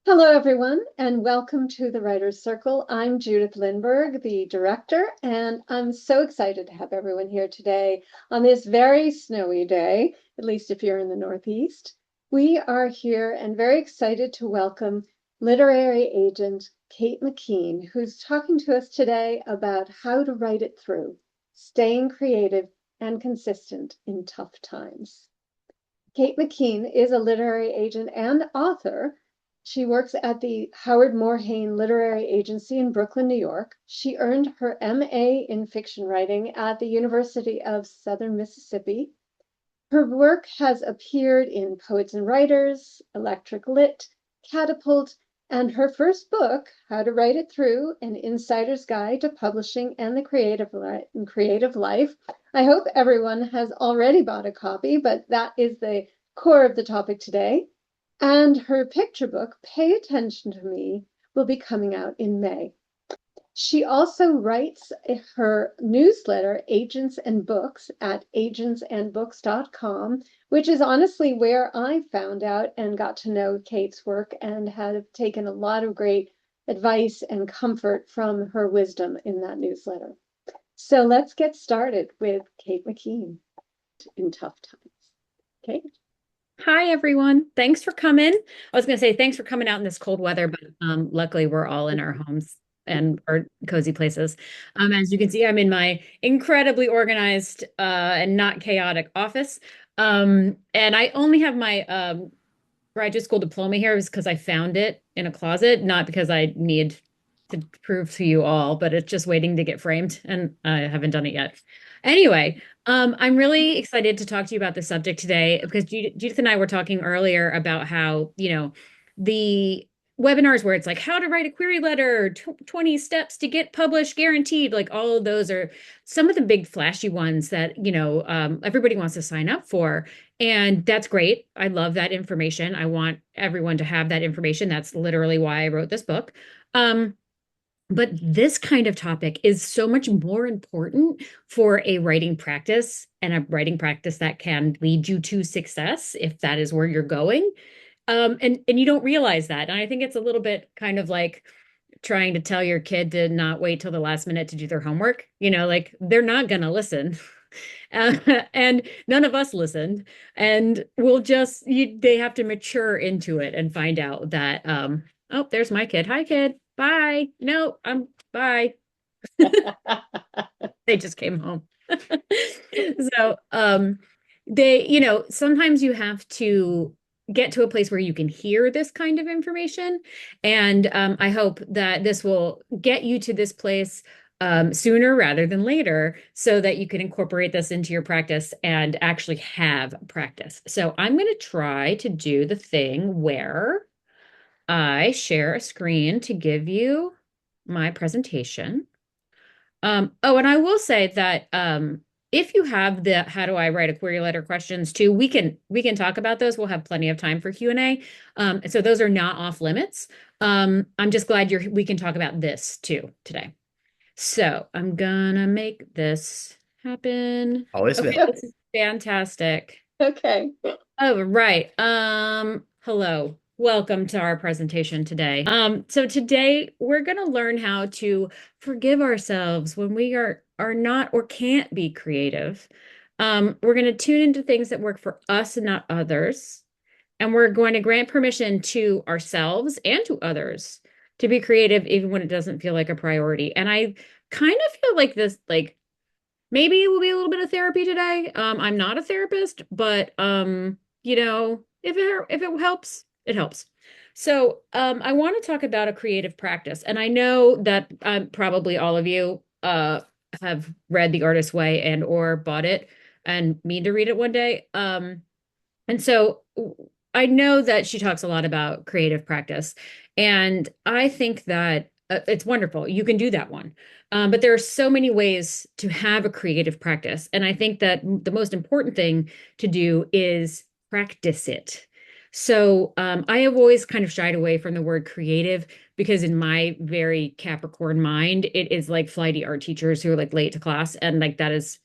Hello, everyone, and welcome to the Writers Circle. I'm Judith Lindberg, the director, and I'm so excited to have everyone here today on this very snowy day, at least if you're in the Northeast. We are here and very excited to welcome literary agent Kate McKean, who's talking to us today about how to write it through, staying creative and consistent in tough times. Kate McKean is a literary agent and author. She works at the Howard Morhaine Literary Agency in Brooklyn, New York. She earned her MA in fiction writing at the University of Southern Mississippi. Her work has appeared in Poets and Writers, Electric Lit, Catapult, and her first book, How to Write It Through, An Insider's Guide to Publishing and the Creative Life. I hope everyone has already bought a copy, but that is the core of the topic today. And her picture book, Pay Attention to Me, will be coming out in May. She also writes her newsletter, Agents and Books, at agentsandbooks.com, which is honestly where I found out and got to know Kate's work and have taken a lot of great advice and comfort from her wisdom in that newsletter. So let's get started with Kate McKean in tough times. Kate? Hi, everyone. Thanks for coming. I was going to say thanks for coming out in this cold weather, but luckily we're all in our homes and our cozy places. As you can see, I'm in my incredibly organized and not chaotic office. And I only have my graduate school diploma here because I found it in a closet, not because I need to prove to you all, but it's just waiting to get framed, and I haven't done it yet. Anyway, I'm really excited to talk to you about this subject today because Judith and I were talking earlier about how, the webinars where it's like how to write a query letter, 20 steps to get published guaranteed, like all of those are some of the big flashy ones that, everybody wants to sign up for. And that's great. I love that information. I want everyone to have that information. That's literally why I wrote this book. But this kind of topic is so much more important for a writing practice and a writing practice that can lead you to success if that is where you're going. And you don't realize that. And I think it's a little bit kind of like trying to tell your kid to not wait till the last minute to do their homework. Like they're not going to listen. Uh, and none of us listened. And they have to mature into it and find out that, oh, there's my kid. Hi, kid. Bye. No, bye. They just came home. So, sometimes you have to get to a place where you can hear this kind of information. And I hope that this will get you to this place sooner rather than later so that you can incorporate this into your practice and actually have practice. So I'm going to try to do the thing where I share a screen to give you my presentation. Oh, and I will say that if you have the how do I write a query letter questions too, we can talk about those. We'll have plenty of time for Q&A. So those are not off limits. I'm just glad we can talk about this too today. So I'm gonna make this happen. Always Okay, available. this is fantastic. Okay. Oh, right. Hello. Welcome to our presentation today. So today we're going to learn how to forgive ourselves when we are not or can't be creative. We're going to tune into things that work for us and not others. And we're going to grant permission to ourselves and to others to be creative even when it doesn't feel like a priority. And I kind of feel like this, like maybe it will be a little bit of therapy today. I'm not a therapist, but if it helps, it helps. So I want to talk about a creative practice, and I know that probably all of you have read The Artist's Way and or bought it and mean to read it one day. And so I know that she talks a lot about creative practice, and I think that it's wonderful. You can do that one. But there are so many ways to have a creative practice. And I think that the most important thing to do is practice it. So I have always kind of shied away from the word creative because in my very Capricorn mind, it is like flighty art teachers who are like late to class. And like that is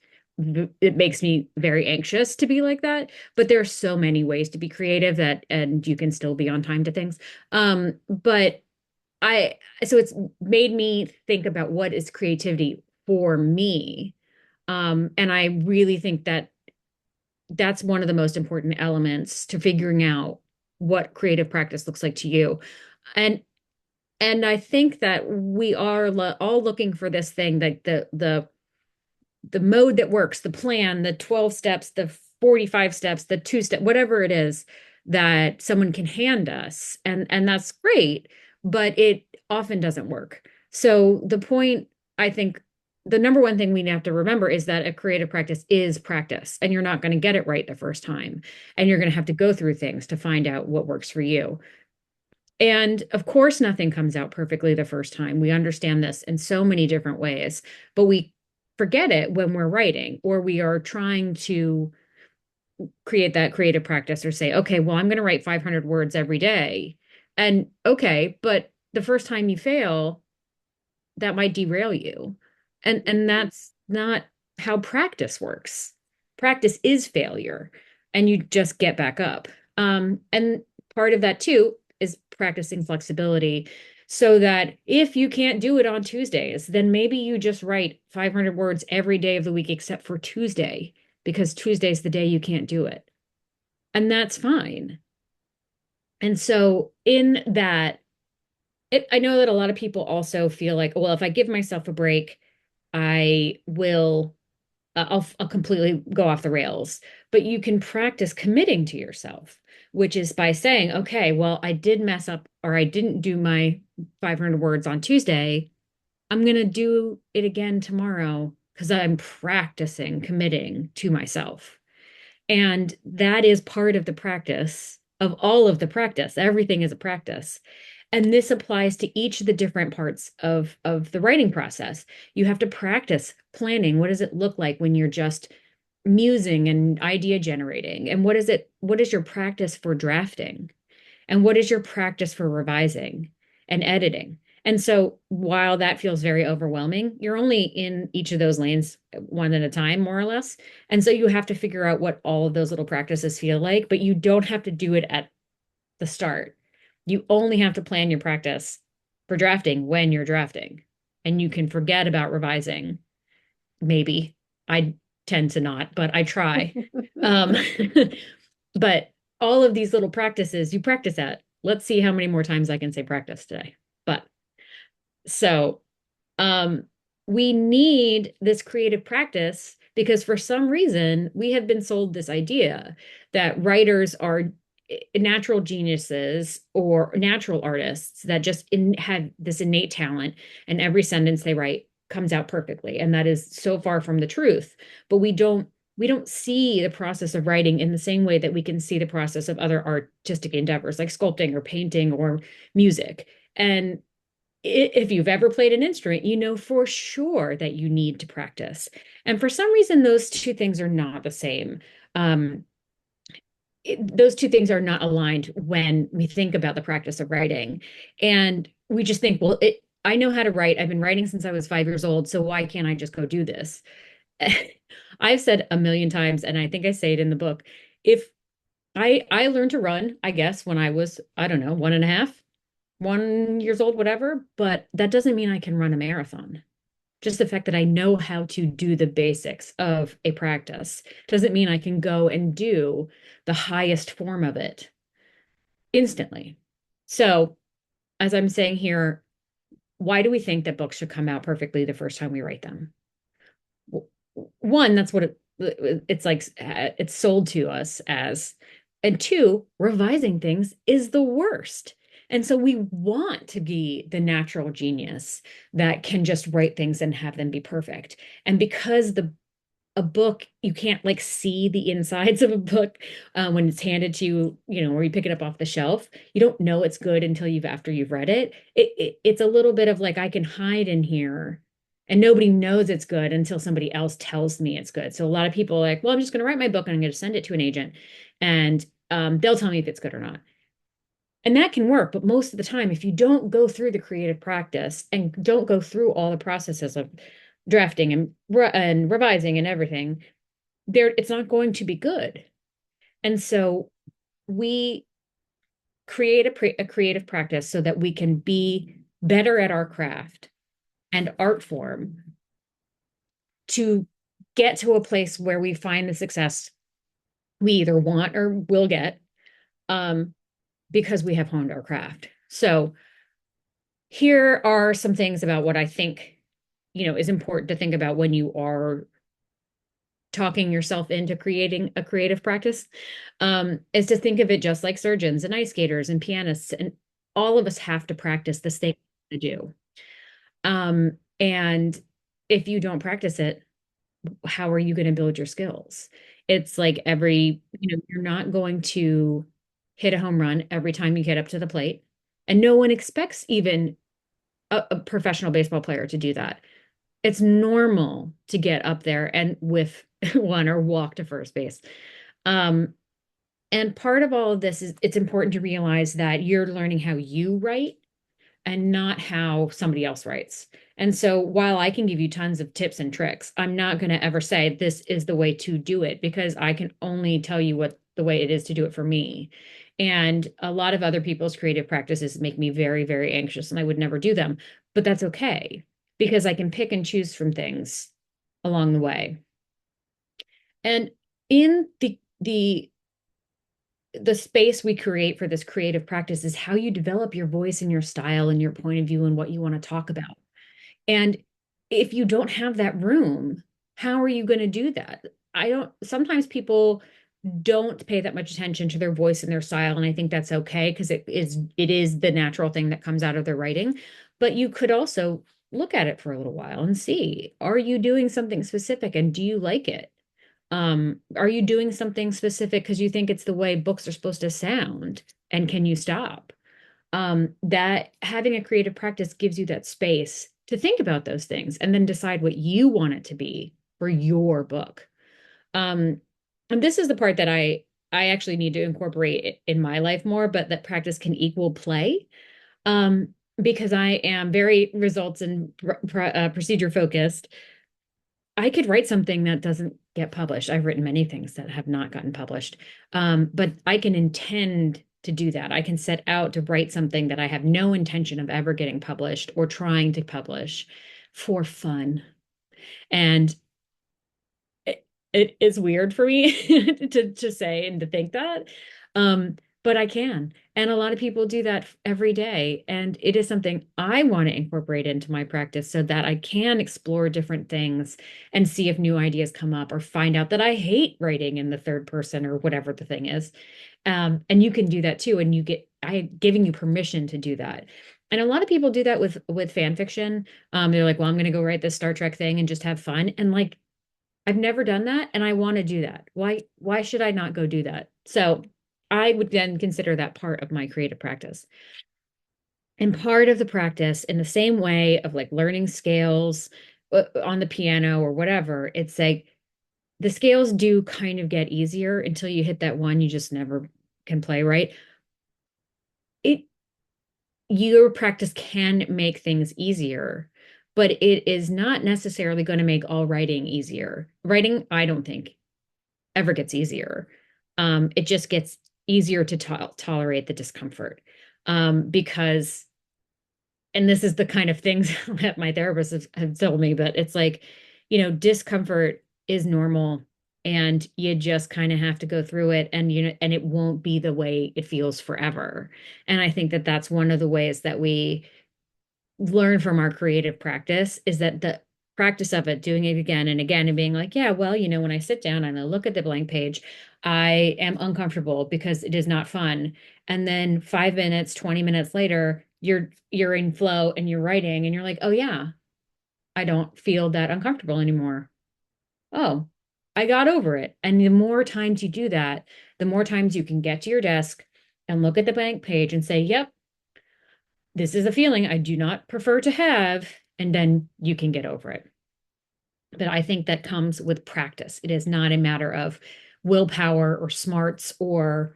it makes me very anxious to be like that. But there are so many ways to be creative that, and you can still be on time to things. But I, so it's made me think about what is creativity for me. And I really think that that's one of the most important elements to figuring out what creative practice looks like to you. And I think that we are all looking for this thing, like the mode that works, the plan, the 12 steps, the 45 steps, the two step, whatever it is that someone can hand us. And that's great, but it often doesn't work. So the point, I think the number one thing we have to remember is that a creative practice is practice, and you're not going to get it right the first time. And you're going to have to go through things to find out what works for you. And of course, nothing comes out perfectly the first time. We understand this in so many different ways, but we forget it when we're writing or we are trying to create that creative practice or say, okay, well, I'm going to write 500 words every day. And okay, but the first time you fail, that might derail you. And that's not how practice works. Practice is failure, and you just get back up. And part of that too is practicing flexibility so that if you can't do it on Tuesdays, then maybe you just write 500 words every day of the week except for Tuesday, because Tuesday's the day you can't do it. And that's fine. And so in that, I know that a lot of people also feel like, well, if I give myself a break, I will, I'll completely go off the rails. But you can practice committing to yourself, which is by saying, okay, well, I did mess up or I didn't do my 500 words on Tuesday. I'm going to do it again tomorrow because I'm practicing committing to myself. And that is part of the practice of all of the practice. Everything is a practice. And this applies to each of the different parts of the writing process. You have to practice planning. What does it look like when you're just musing and idea generating? And what is your practice for drafting? And what is your practice for revising and editing? And so while that feels very overwhelming, you're only in each of those lanes one at a time, more or less. And so you have to figure out what all of those little practices feel like, but you don't have to do it at the start. You only have to plan your practice for drafting when you're drafting. And you can forget about revising. Maybe. I tend to not, but I try. Um, but all of these little practices, you practice at. Let's see how many more times I can say practice today. But so um, we need this creative practice because for some reason we have been sold this idea that writers are natural geniuses or natural artists that just have this innate talent, and every sentence they write comes out perfectly. And that is so far from the truth. But we don't see the process of writing in the same way that we can see the process of other artistic endeavors like sculpting or painting or music. And if you've ever played an instrument, you know for sure that you need to practice. And for some reason, those two things are not the same. Um, those two things are not aligned when we think about the practice of writing. And we just think, well, I know how to write. I've been writing since I was 5 years old. So why can't I just go do this? I've said a million times, and I think I say it in the book. If I learned to run, I guess, when I was, I don't know, 1.5, 1 years old, whatever, but that doesn't mean I can run a marathon. Just the fact that I know how to do the basics of a practice doesn't mean I can go and do the highest form of it instantly. So, as I'm saying here, why do we think that books should come out perfectly the first time we write them? One, that's what it's like, it's sold to us as. And two, revising things is the worst. And so we want to be the natural genius that can just write things and have them be perfect. And because a book, you can't like see the insides of a book when it's handed to you, or you pick it up off the shelf. You don't know it's good until after you've read it. It's a little bit of like, I can hide in here and nobody knows it's good until somebody else tells me it's good. So a lot of people are like, well, I'm just going to write my book and I'm going to send it to an agent and they'll tell me if it's good or not. And that can work, but most of the time, if you don't go through the creative practice and don't go through all the processes of drafting and revising and everything, it's not going to be good. And so we create a creative practice so that we can be better at our craft and art form to get to a place where we find the success we either want or will get, um, because we have honed our craft. So here are some things about what I think, is important to think about when you are talking yourself into creating a creative practice, is to think of it just like surgeons and ice skaters and pianists, and all of us have to practice this thing to do. And if you don't practice it, how are you going to build your skills? It's like you're not going to hit a home run every time you get up to the plate. And no one expects even a professional baseball player to do that. It's normal to get up there and with one or walk to first base. Um, and part of all of this is it's important to realize that you're learning how you write and not how somebody else writes. And so while I can give you tons of tips and tricks, I'm not going to ever say this is the way to do it, because I can only tell you what the way it is to do it for me. And a lot of other people's creative practices make me very, very anxious, and I would never do them. But that's okay, because I can pick and choose from things along the way. And in the space we create for this creative practice is how you develop your voice and your style and your point of view and what you want to talk about. And if you don't have that room, how are you going to do that? Sometimes people don't pay that much attention to their voice and their style. And I think that's okay, because it is the natural thing that comes out of their writing. But you could also look at it for a little while and see, are you doing something specific and do you like it? Are you doing something specific because you think it's the way books are supposed to sound? And can you stop? That having a creative practice gives you that space to think about those things and then decide what you want it to be for your book. Um, and this is the part that I actually need to incorporate in my life more, but that practice can equal play. Because I am very results and procedure focused. I could write something that doesn't get published. I've written many things that have not gotten published. But I can intend to do that. I can set out to write something that I have no intention of ever getting published or trying to publish for fun. And it is weird for me to say and to think that. Um, but I can. And a lot of people do that every day. And it is something I want to incorporate into my practice so that I can explore different things and see if new ideas come up, or find out that I hate writing in the third person or whatever the thing is. And you can do that too. And I'm giving you permission to do that. And a lot of people do that with fan fiction. They're like, well, I'm going to go write this Star Trek thing and just have fun. And like, I've never done that and I want to do that. Why should I not go do that? So I would then consider that part of my creative practice. And part of the practice, in the same way of like learning scales on the piano or whatever, it's like the scales do kind of get easier until you hit that one you just never can play right. It Your practice can make things easier, but it is not necessarily going to make all writing easier. Writing, I don't think, ever gets easier. It just gets easier to tolerate the discomfort. Because, and this is the kind of things that my therapist have told me, but it's like, discomfort is normal, and you just kind of have to go through it, and and it won't be the way it feels forever. And I think that that's one of the ways that we learn from our creative practice, is that the practice of it, doing it again and again and being like, yeah, well, when I sit down and I look at the blank page, I am uncomfortable because it is not fun. And then 5 minutes, 20 minutes later, you're in flow and you're writing and you're like, oh yeah, I don't feel that uncomfortable anymore. Oh, I got over it. And the more times you do that, the more times you can get to your desk and look at the blank page and say, yep, this is a feeling I do not prefer to have, and then you can get over it. But I think that comes with practice. It is not a matter of willpower or smarts or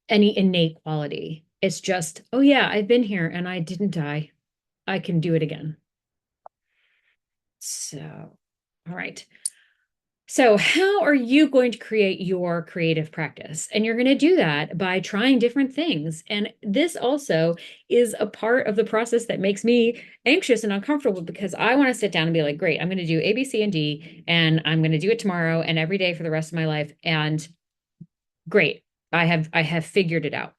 any innate quality. It's just, oh yeah, I've been here and I didn't die. I can do it again. So, all right. So, how are you going to create your creative practice? And you're going to do that by trying different things. And this also is a part of the process that makes me anxious and uncomfortable because I want to sit down and be like, great, I'm going to do A, B, C, and D, and I'm going to do it tomorrow and every day for the rest of my life. And great, I have figured it out.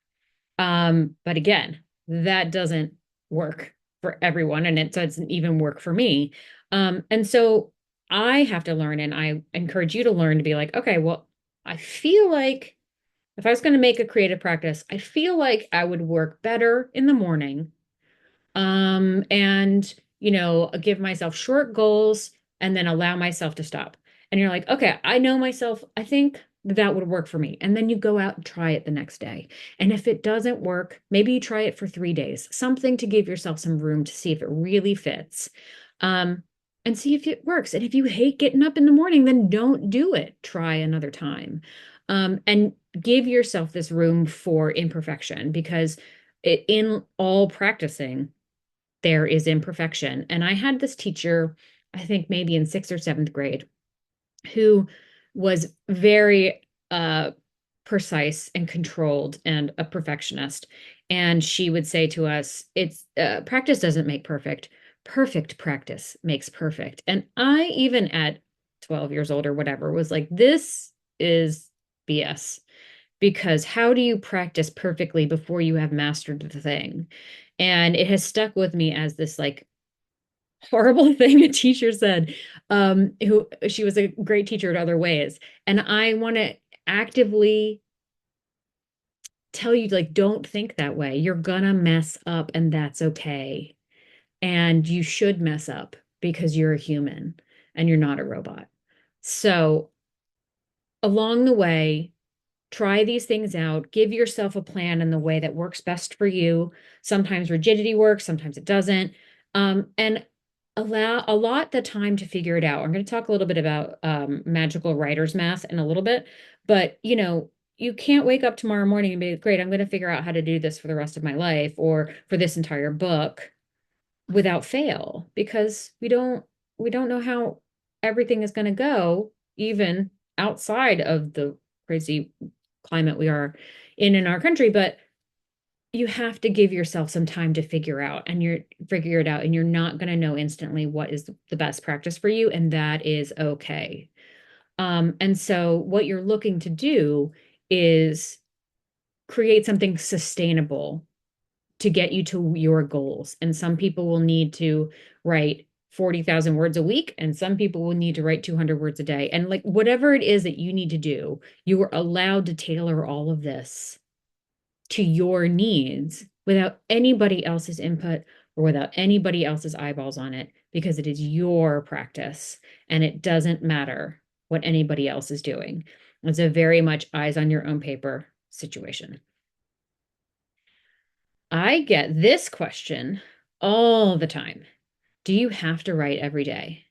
But again, that doesn't work for everyone, and it doesn't even work for me. And so I have to learn, and I encourage you to learn to be like, okay, well, I feel like if I was going to make a creative practice, I feel like I would work better in the morning, and give myself short goals and then allow myself to stop. And you're like, okay, I know myself. I think that would work for me. And then you go out and try it the next day. And if it doesn't work, maybe you try it for 3 days, something to give yourself some room to see if it really fits. Um, and see if it works. And if you hate getting up in the morning, then don't do it. Try another time. And give yourself this room for imperfection because in all practicing, there is imperfection. And I had this teacher, I think maybe in sixth or seventh grade, who was very precise and controlled and a perfectionist. And she would say to us, it's practice doesn't make perfect. Perfect practice makes perfect. And I, even at 12 years old or whatever, was like, this is BS. Because how do you practice perfectly before you have mastered the thing? And it has stuck with me as this like horrible thing a teacher said, who she was a great teacher in other ways. And I want to actively tell you, like, don't think that way. You're gonna mess up, and that's okay. And you should mess up because you're a human and you're not a robot. So along the way, try these things out, give yourself a plan in the way that works best for you. Sometimes rigidity works, sometimes it doesn't. And allot the time to figure it out. I'm going to talk a little bit about magical writer's math in a little bit, but you can't wake up tomorrow morning and be great, I'm going to figure out how to do this for the rest of my life or for this entire book without fail because we don't know how everything is going to go even outside of the crazy climate we are in our country, but you have to give yourself some time to figure it out, and you're not going to know instantly what is the best practice for you, and that is okay. And so what you're looking to do is create something sustainable to get you to your goals. And some people will need to write 40,000 words a week, and some people will need to write 200 words a day. And like whatever it is that you need to do, you are allowed to tailor all of this to your needs without anybody else's input or without anybody else's eyeballs on it, because it is your practice and it doesn't matter what anybody else is doing. It's a very much eyes on your own paper situation. I get this question all the time. Do you have to write every day?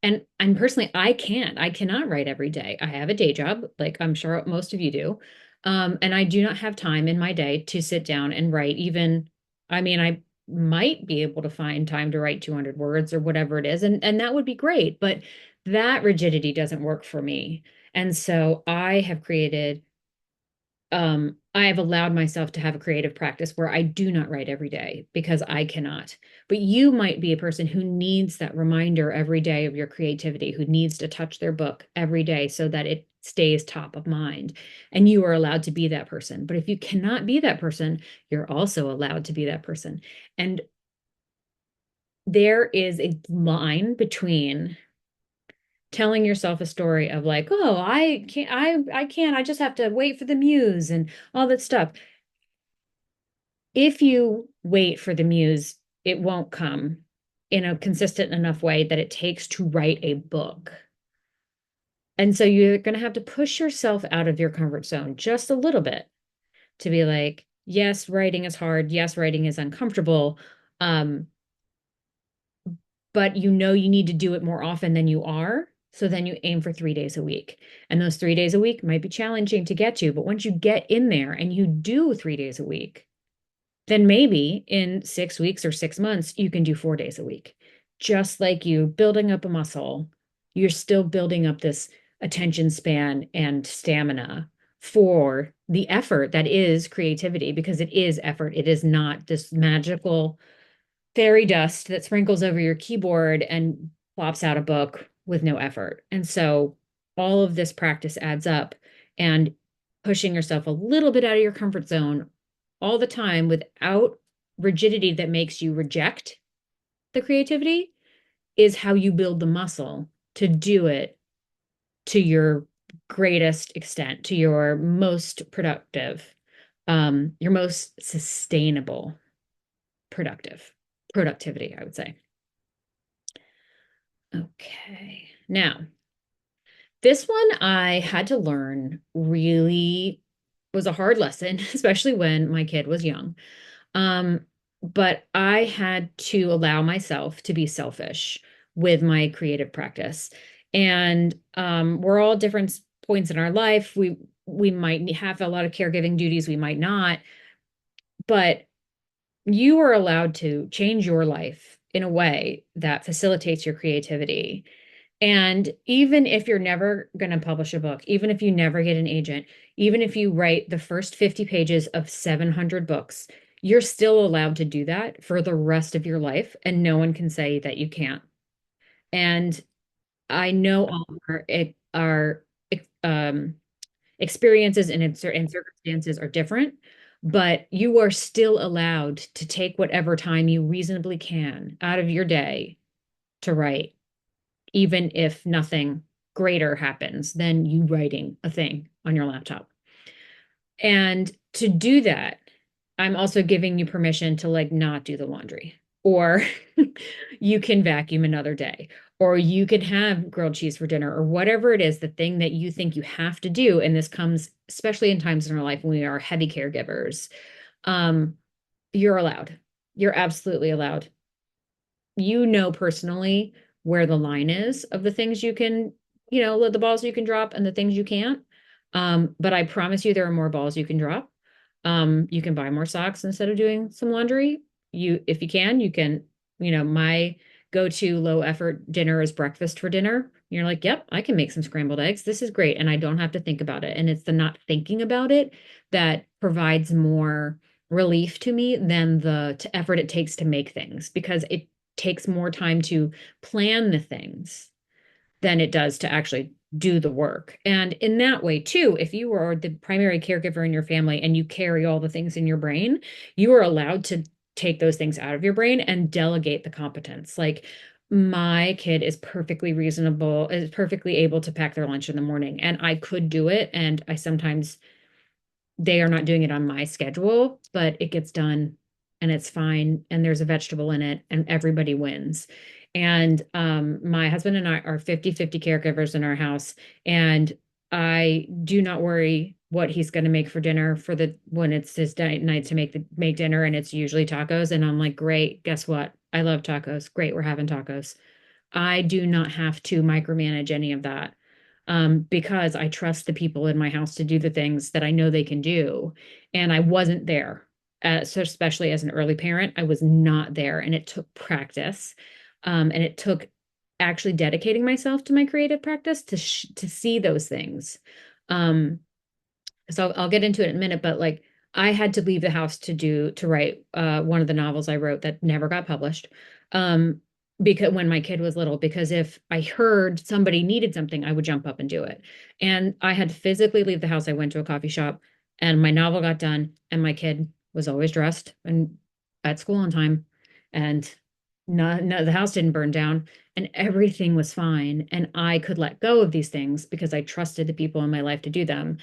And personally, I cannot write every day. I have a day job, like I'm sure most of you do. And I do not have time in my day to sit down and write even, I mean, I might be able to find time to write 200 words or whatever it is, and that would be great, but that rigidity doesn't work for me. And so I have allowed myself to have a creative practice where I do not write every day because I cannot. But you might be a person who needs that reminder every day of your creativity, who needs to touch their book every day so that it stays top of mind. And you are allowed to be that person. But if you cannot be that person, you're also allowed to be that person. And there is a line between telling yourself a story of like, oh, I just have to wait for the muse and all that stuff. If you wait for the muse, it won't come in a consistent enough way that it takes to write a book. And so you're going to have to push yourself out of your comfort zone just a little bit to be like, yes, writing is hard. Yes, writing is uncomfortable. Um, but you need to do it more often than you are. So then you aim for 3 days a week. And those 3 days a week might be challenging to get to. But once you get in there and you do 3 days a week, then maybe in 6 weeks or 6 months, you can do 4 days a week. Just like you building up a muscle, you're still building up this attention span and stamina for the effort that is creativity, because it is effort. It is not this magical fairy dust that sprinkles over your keyboard and plops out a book with no effort. And so all of this practice adds up, and pushing yourself a little bit out of your comfort zone all the time without rigidity that makes you reject the creativity is how you build the muscle to do it to your greatest extent, to your most productive, your most sustainable productivity, I would say. Okay. Now, this one I had to learn really was a hard lesson, especially when my kid was young. Um, but I had to allow myself to be selfish with my creative practice. And we're all different points in our life. We might have a lot of caregiving duties, we might not, but you are allowed to change your life in a way that facilitates your creativity. And even if you're never going to publish a book, even if you never get an agent, even if you write the first 50 pages of 700 books, you're still allowed to do that for the rest of your life, and no one can say that you can't. And I know all of our experiences and circumstances are different, but you are still allowed to take whatever time you reasonably can out of your day to write, even if nothing greater happens than you writing a thing on your laptop. And to do that, I'm also giving you permission to like not do the laundry, or you can vacuum another day, or you can have grilled cheese for dinner, or whatever it is, the thing that you think you have to do. And this comes especially in times in our life when we are heavy caregivers. Um, you're allowed. You're absolutely allowed. You know personally where the line is of the things you can, the balls you can drop and the things you can't. But I promise you there are more balls you can drop. You can buy more socks instead of doing some laundry. If you can, my go-to low effort dinner is breakfast for dinner. You're like, yep, I can make some scrambled eggs. This is great. And I don't have to think about it. And it's the not thinking about it that provides more relief to me than the effort it takes to make things, because it takes more time to plan the things than it does to actually do the work. And in that way, too, if you are the primary caregiver in your family and you carry all the things in your brain, you are allowed to take those things out of your brain and delegate the competence. Like, my kid is perfectly reasonable, is perfectly able to pack their lunch in the morning, and I could do it. And I sometimes they are not doing it on my schedule, but it gets done and it's fine. And there's a vegetable in it and everybody wins. And my husband and I are 50-50 caregivers in our house. And I do not worry what he's going to make for dinner when it's his night to make dinner. And it's usually tacos. And I'm like, great, guess what? I love tacos. Great, we're having tacos. I do not have to micromanage any of that, because I trust the people in my house to do the things that I know they can do. And I wasn't there. So especially as an early parent, I was not there. And it took practice. And it took actually dedicating myself to my creative practice to see those things. Um, so I'll get into it in a minute, but like, I had to leave the house to write one of the novels I wrote that never got published. Um, because when my kid was little, because if I heard somebody needed something, I would jump up and do it. And I had to physically leave the house. I went to a coffee shop and my novel got done, and my kid was always dressed and at school on time. And no, the house didn't burn down and everything was fine. And I could let go of these things because I trusted the people in my life to do them,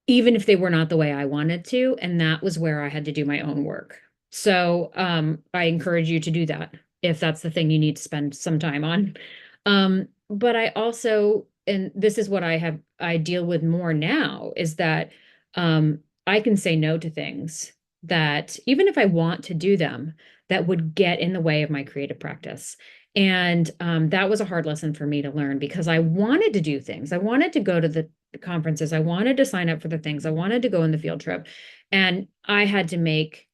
even if they were not the way I wanted to. And that was where I had to do my own work. So I encourage you to do that if that's the thing you need to spend some time on. But I also, and this is what I deal with more now, is that I can say no to things that, even if I want to do them, that would get in the way of my creative practice. And that was a hard lesson for me to learn, because I wanted to do things. I wanted to go to the conferences. I wanted to sign up for the things. I wanted to go on the field trip. And I had to make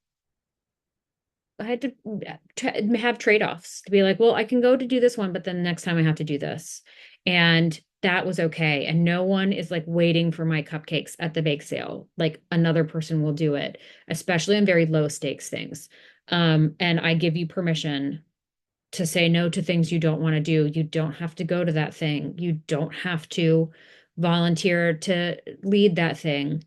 have trade-offs to be like, well, I can go to do this one, but then the next time I have to do this. And that was okay. And no one is like waiting for my cupcakes at the bake sale. Like another person will do it, especially on very low stakes things. And I give you permission to say no to things you don't want to do. You don't have to go to that thing. You don't have to volunteer to lead that thing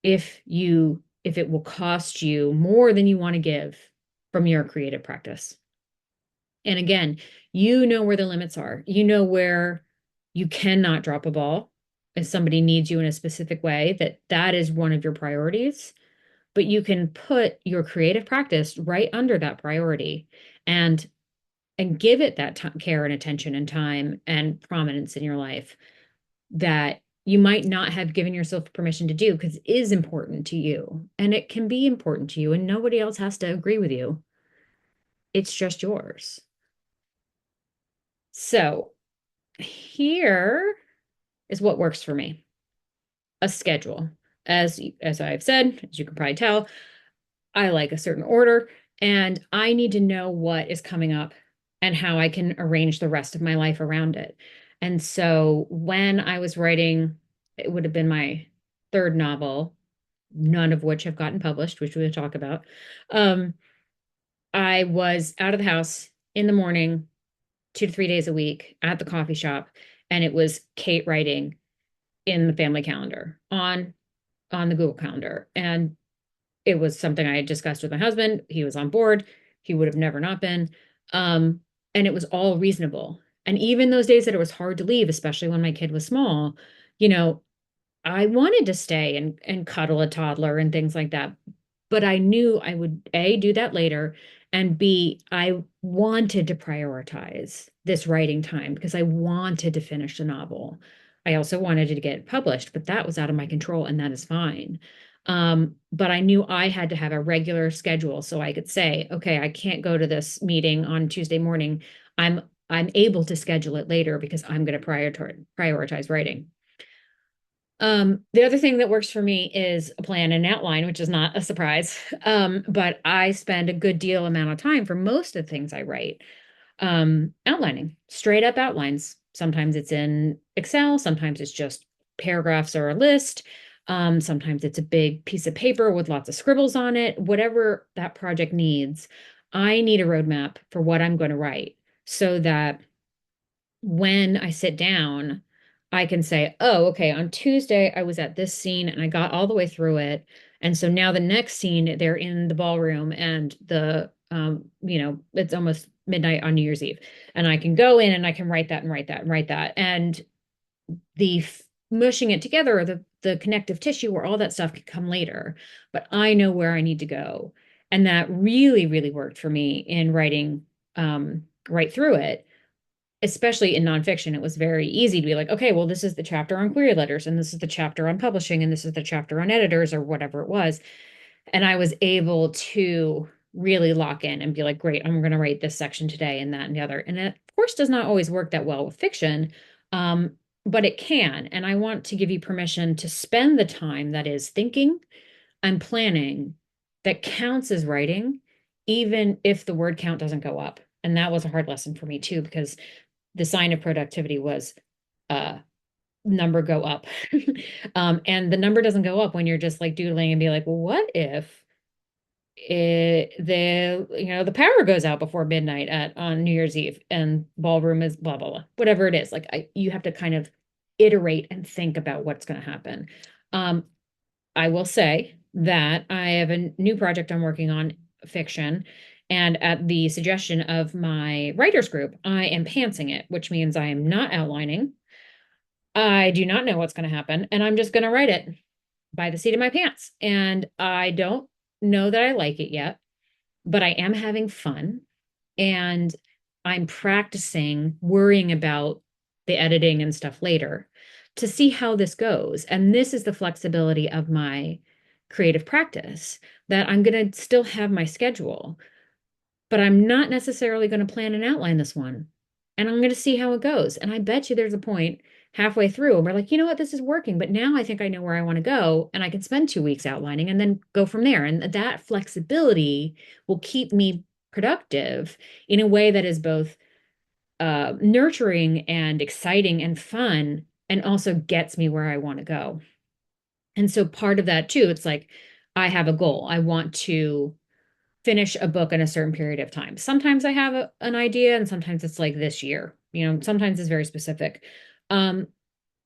if it will cost you more than you want to give from your creative practice. And again, you know where the limits are. You know where you cannot drop a ball if somebody needs you in a specific way, that is one of your priorities, but you can put your creative practice right under that priority and give it that care and attention and time and prominence in your life that you might not have given yourself permission to do because it is important to you and it can be important to you and nobody else has to agree with you. It's just yours. So here is what works for me. A schedule. As I've said, as you can probably tell, I like a certain order and I need to know what is coming up and how I can arrange the rest of my life around it. And so when I was writing, it would have been my third novel, none of which have gotten published, which we'll talk about. Um, I was out of the house in the morning, 2 to 3 days a week at the coffee shop, and it was Kate writing in the family calendar on the Google Calendar. And it was something I had discussed with my husband. He was on board. He would have never not been. And it was all reasonable. And even those days that it was hard to leave, especially when my kid was small, you know, I wanted to stay and cuddle a toddler and things like that. But I knew I would A, do that later, and B, I wanted to prioritize this writing time because I wanted to finish the novel. I also wanted to get it published, but that was out of my control, and that is fine. But I knew I had to have a regular schedule so I could say, okay, I can't go to this meeting on Tuesday morning. I'm I'm able to schedule it later because I'm going to prioritize writing. The other thing that works for me is a plan and outline, which is not a surprise. But I spend a good deal amount of time for most of the things I write, outlining, straight up outlines. Sometimes it's in Excel, sometimes it's just paragraphs or a list. Sometimes it's a big piece of paper with lots of scribbles on it. Whatever that project needs, I need a roadmap for what I'm going to write so that when I sit down, I can say, oh, okay, on Tuesday, I was at this scene and I got all the way through it. And so now the next scene, they're in the ballroom and it's almost midnight on New Year's Eve. And I can go in and I can write that and write that and write that. And the mushing it together, or the connective tissue or all that stuff can come later. But I know where I need to go. And that really, really worked for me in writing right through it, especially in nonfiction. It was very easy to be like, okay, well, this is the chapter on query letters, and this is the chapter on publishing, and this is the chapter on editors, or whatever it was. And I was able to really lock in and be like, great, I'm going to write this section today and that and the other. And it, of course, does not always work that well with fiction, um, but it can. And I want to give you permission to spend the time that is thinking and planning that counts as writing, even if the word count doesn't go up. And that was a hard lesson for me too, because the sign of productivity was number go up. And the number doesn't go up when you're just like doodling and be like, well, what if the power goes out before midnight on New Year's Eve and ballroom is blah blah blah, whatever it is. Like you have to kind of iterate and think about what's going to happen. I will say that I have a new project I'm working on, fiction, and at the suggestion of my writers group, I am pantsing it, which means I am not outlining. I do not know what's going to happen, and I'm just going to write it by the seat of my pants. And I don't know that I like it yet, but I am having fun, and I'm practicing worrying about the editing and stuff later to see how this goes. And this is the flexibility of my creative practice, that I'm going to still have my schedule, but I'm not necessarily going to plan and outline this one. And I'm going to see how it goes. And I bet you there's a point halfway through and we're like, you know what, this is working, but now I think I know where I want to go and I can spend 2 weeks outlining and then go from there. And that flexibility will keep me productive in a way that is both nurturing and exciting and fun, and also gets me where I want to go. And so part of that too, it's like I have a goal. I want to finish a book in a certain period of time. Sometimes I have an idea, and sometimes it's like this year. Sometimes it's very specific. Um,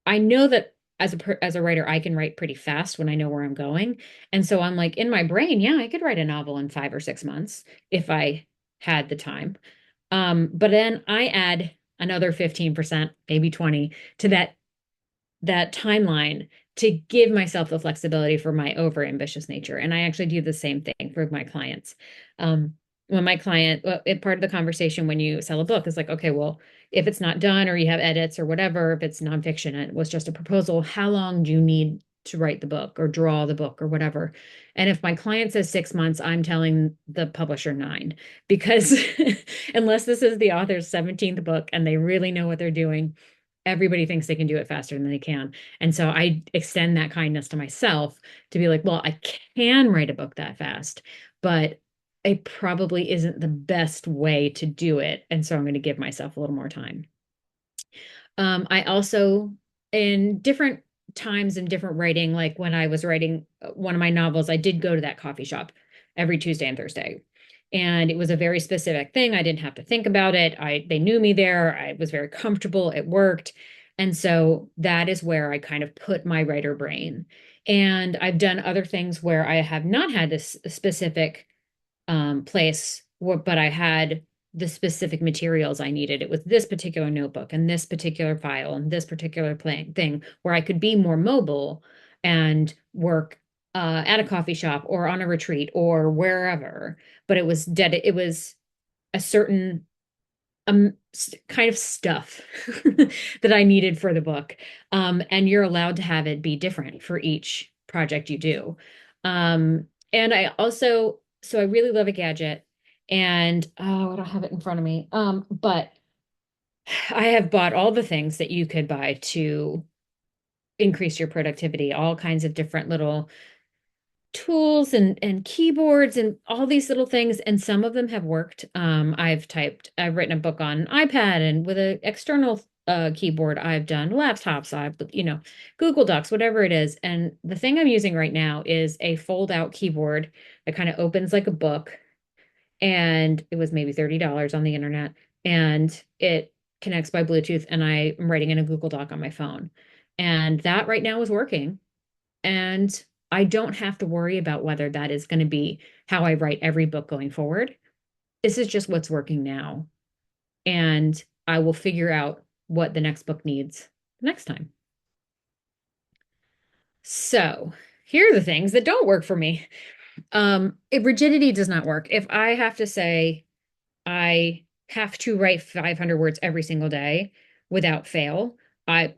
I know that as a writer, I can write pretty fast when I know where I'm going. And so I'm like in my brain, yeah, I could write a novel in 5 or 6 months if I had the time. But then I add another 15%, maybe 20 to that timeline to give myself the flexibility for my over ambitious nature. And I actually do the same thing for my clients. Um, when my client, well, part of the conversation when you sell a book is like, okay, well, if it's not done or you have edits or whatever, if it's nonfiction and it was just a proposal, how long do you need to write the book or draw the book or whatever? And if my client says 6 months, I'm telling the publisher 9, because unless this is the author's 17th book and they really know what they're doing, everybody thinks they can do it faster than they can. And so I extend that kindness to myself to be like, well, I can write a book that fast, but it probably isn't the best way to do it. And so I'm going to give myself a little more time. I also, in different times in different writing, like when I was writing one of my novels, I did go to that coffee shop every Tuesday and Thursday. And it was a very specific thing. I didn't have to think about it. They knew me there. I was very comfortable. It worked. And so that is where I kind of put my writer brain. And I've done other things where I have not had this specific place, but I had the specific materials I needed. It was this particular notebook and this particular file and this particular thing where I could be more mobile and work at a coffee shop or on a retreat or wherever. But it was a certain kind of stuff that I needed for the book. And you're allowed to have it be different for each project you do. And I also, so I really love a gadget, and oh, I don't have it in front of me. But I have bought all the things that you could buy to increase your productivity, all kinds of different little tools and keyboards and all these little things, and some of them have worked. I've written a book on iPad and with an external keyboard. I've done laptops, I've Google Docs, whatever it is. And the thing I'm using right now is a fold out keyboard that kind of opens like a book, and it was maybe $30 on the internet, and it connects by Bluetooth, and I am writing in a Google Doc on my phone, and that right now is working. And I don't have to worry about whether that is going to be how I write every book going forward. This is just what's working now. And I will figure out what the next book needs next time. So here are the things that don't work for me. If rigidity does not work. If I have to say I have to write 500 words every single day without fail, I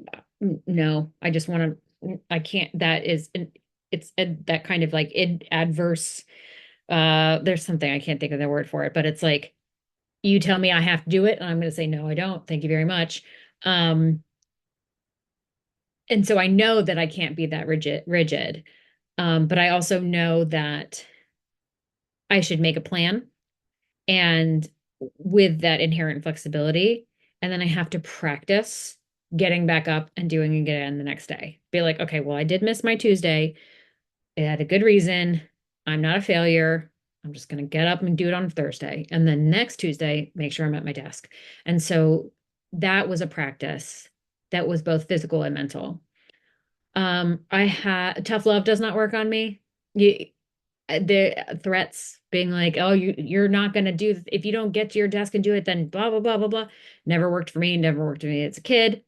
no, I just want to, I can't, that kind of like adverse, there's something, I can't think of the word for it, but it's like you tell me I have to do it and I'm going to say no, I don't, thank you very much. um and so I know that I can't be that rigid. But I also know that I should make a plan, and with that inherent flexibility, and then I have to practice getting back up and doing it again the next day. Be like, okay, well, I did miss my Tuesday. It had a good reason. I'm not a failure. I'm just going to get up and do it on Thursday. And then next Tuesday, make sure I'm at my desk. And so that was a practice that was both physical and mental. I had tough love does not work on me. You, the threats being like, oh, you're not going to do, if you don't get to your desk and do it, then blah, blah, blah, blah, blah. Never worked for me, never worked for me as a kid.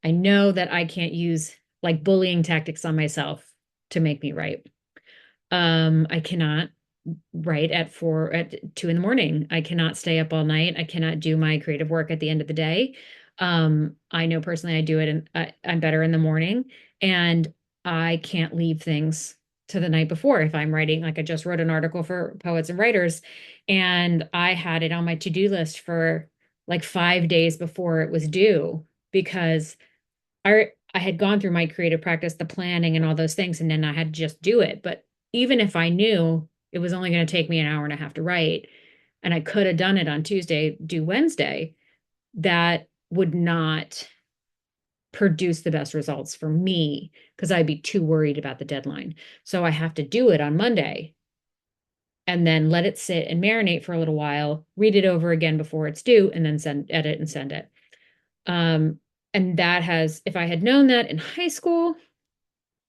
I know that I can't use like bullying tactics on myself to make me write. I cannot write at 2 in the morning. I cannot stay up all night. I cannot do my creative work at the end of the day. I know personally I do it and I'm better in the morning, and I can't leave things to the night before. If I'm writing, like I just wrote an article for Poets and Writers, and I had it on my to-do list for like 5 days before it was due, because I had gone through my creative practice, the planning and all those things, and then I had to just do it. But even if I knew it was only going to take me an hour and a half to write, and I could have done it on Tuesday, do Wednesday, that would not produce the best results for me because I'd be too worried about the deadline. So I have to do it on Monday and then let it sit and marinate for a little while, read it over again before it's due, and then edit and send it. Um, and that has, if I had known that in high school,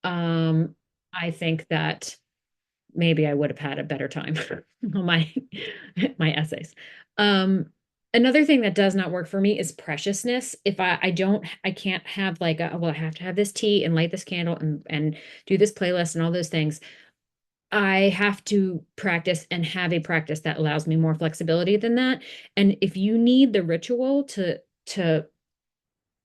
um, I think that maybe I would have had a better time on my essays. Um, Another thing that does not work for me is preciousness. If I can't have like well, I have to have this tea and light this candle and do this playlist and all those things. I have to practice and have a practice that allows me more flexibility than that. And if you need the ritual to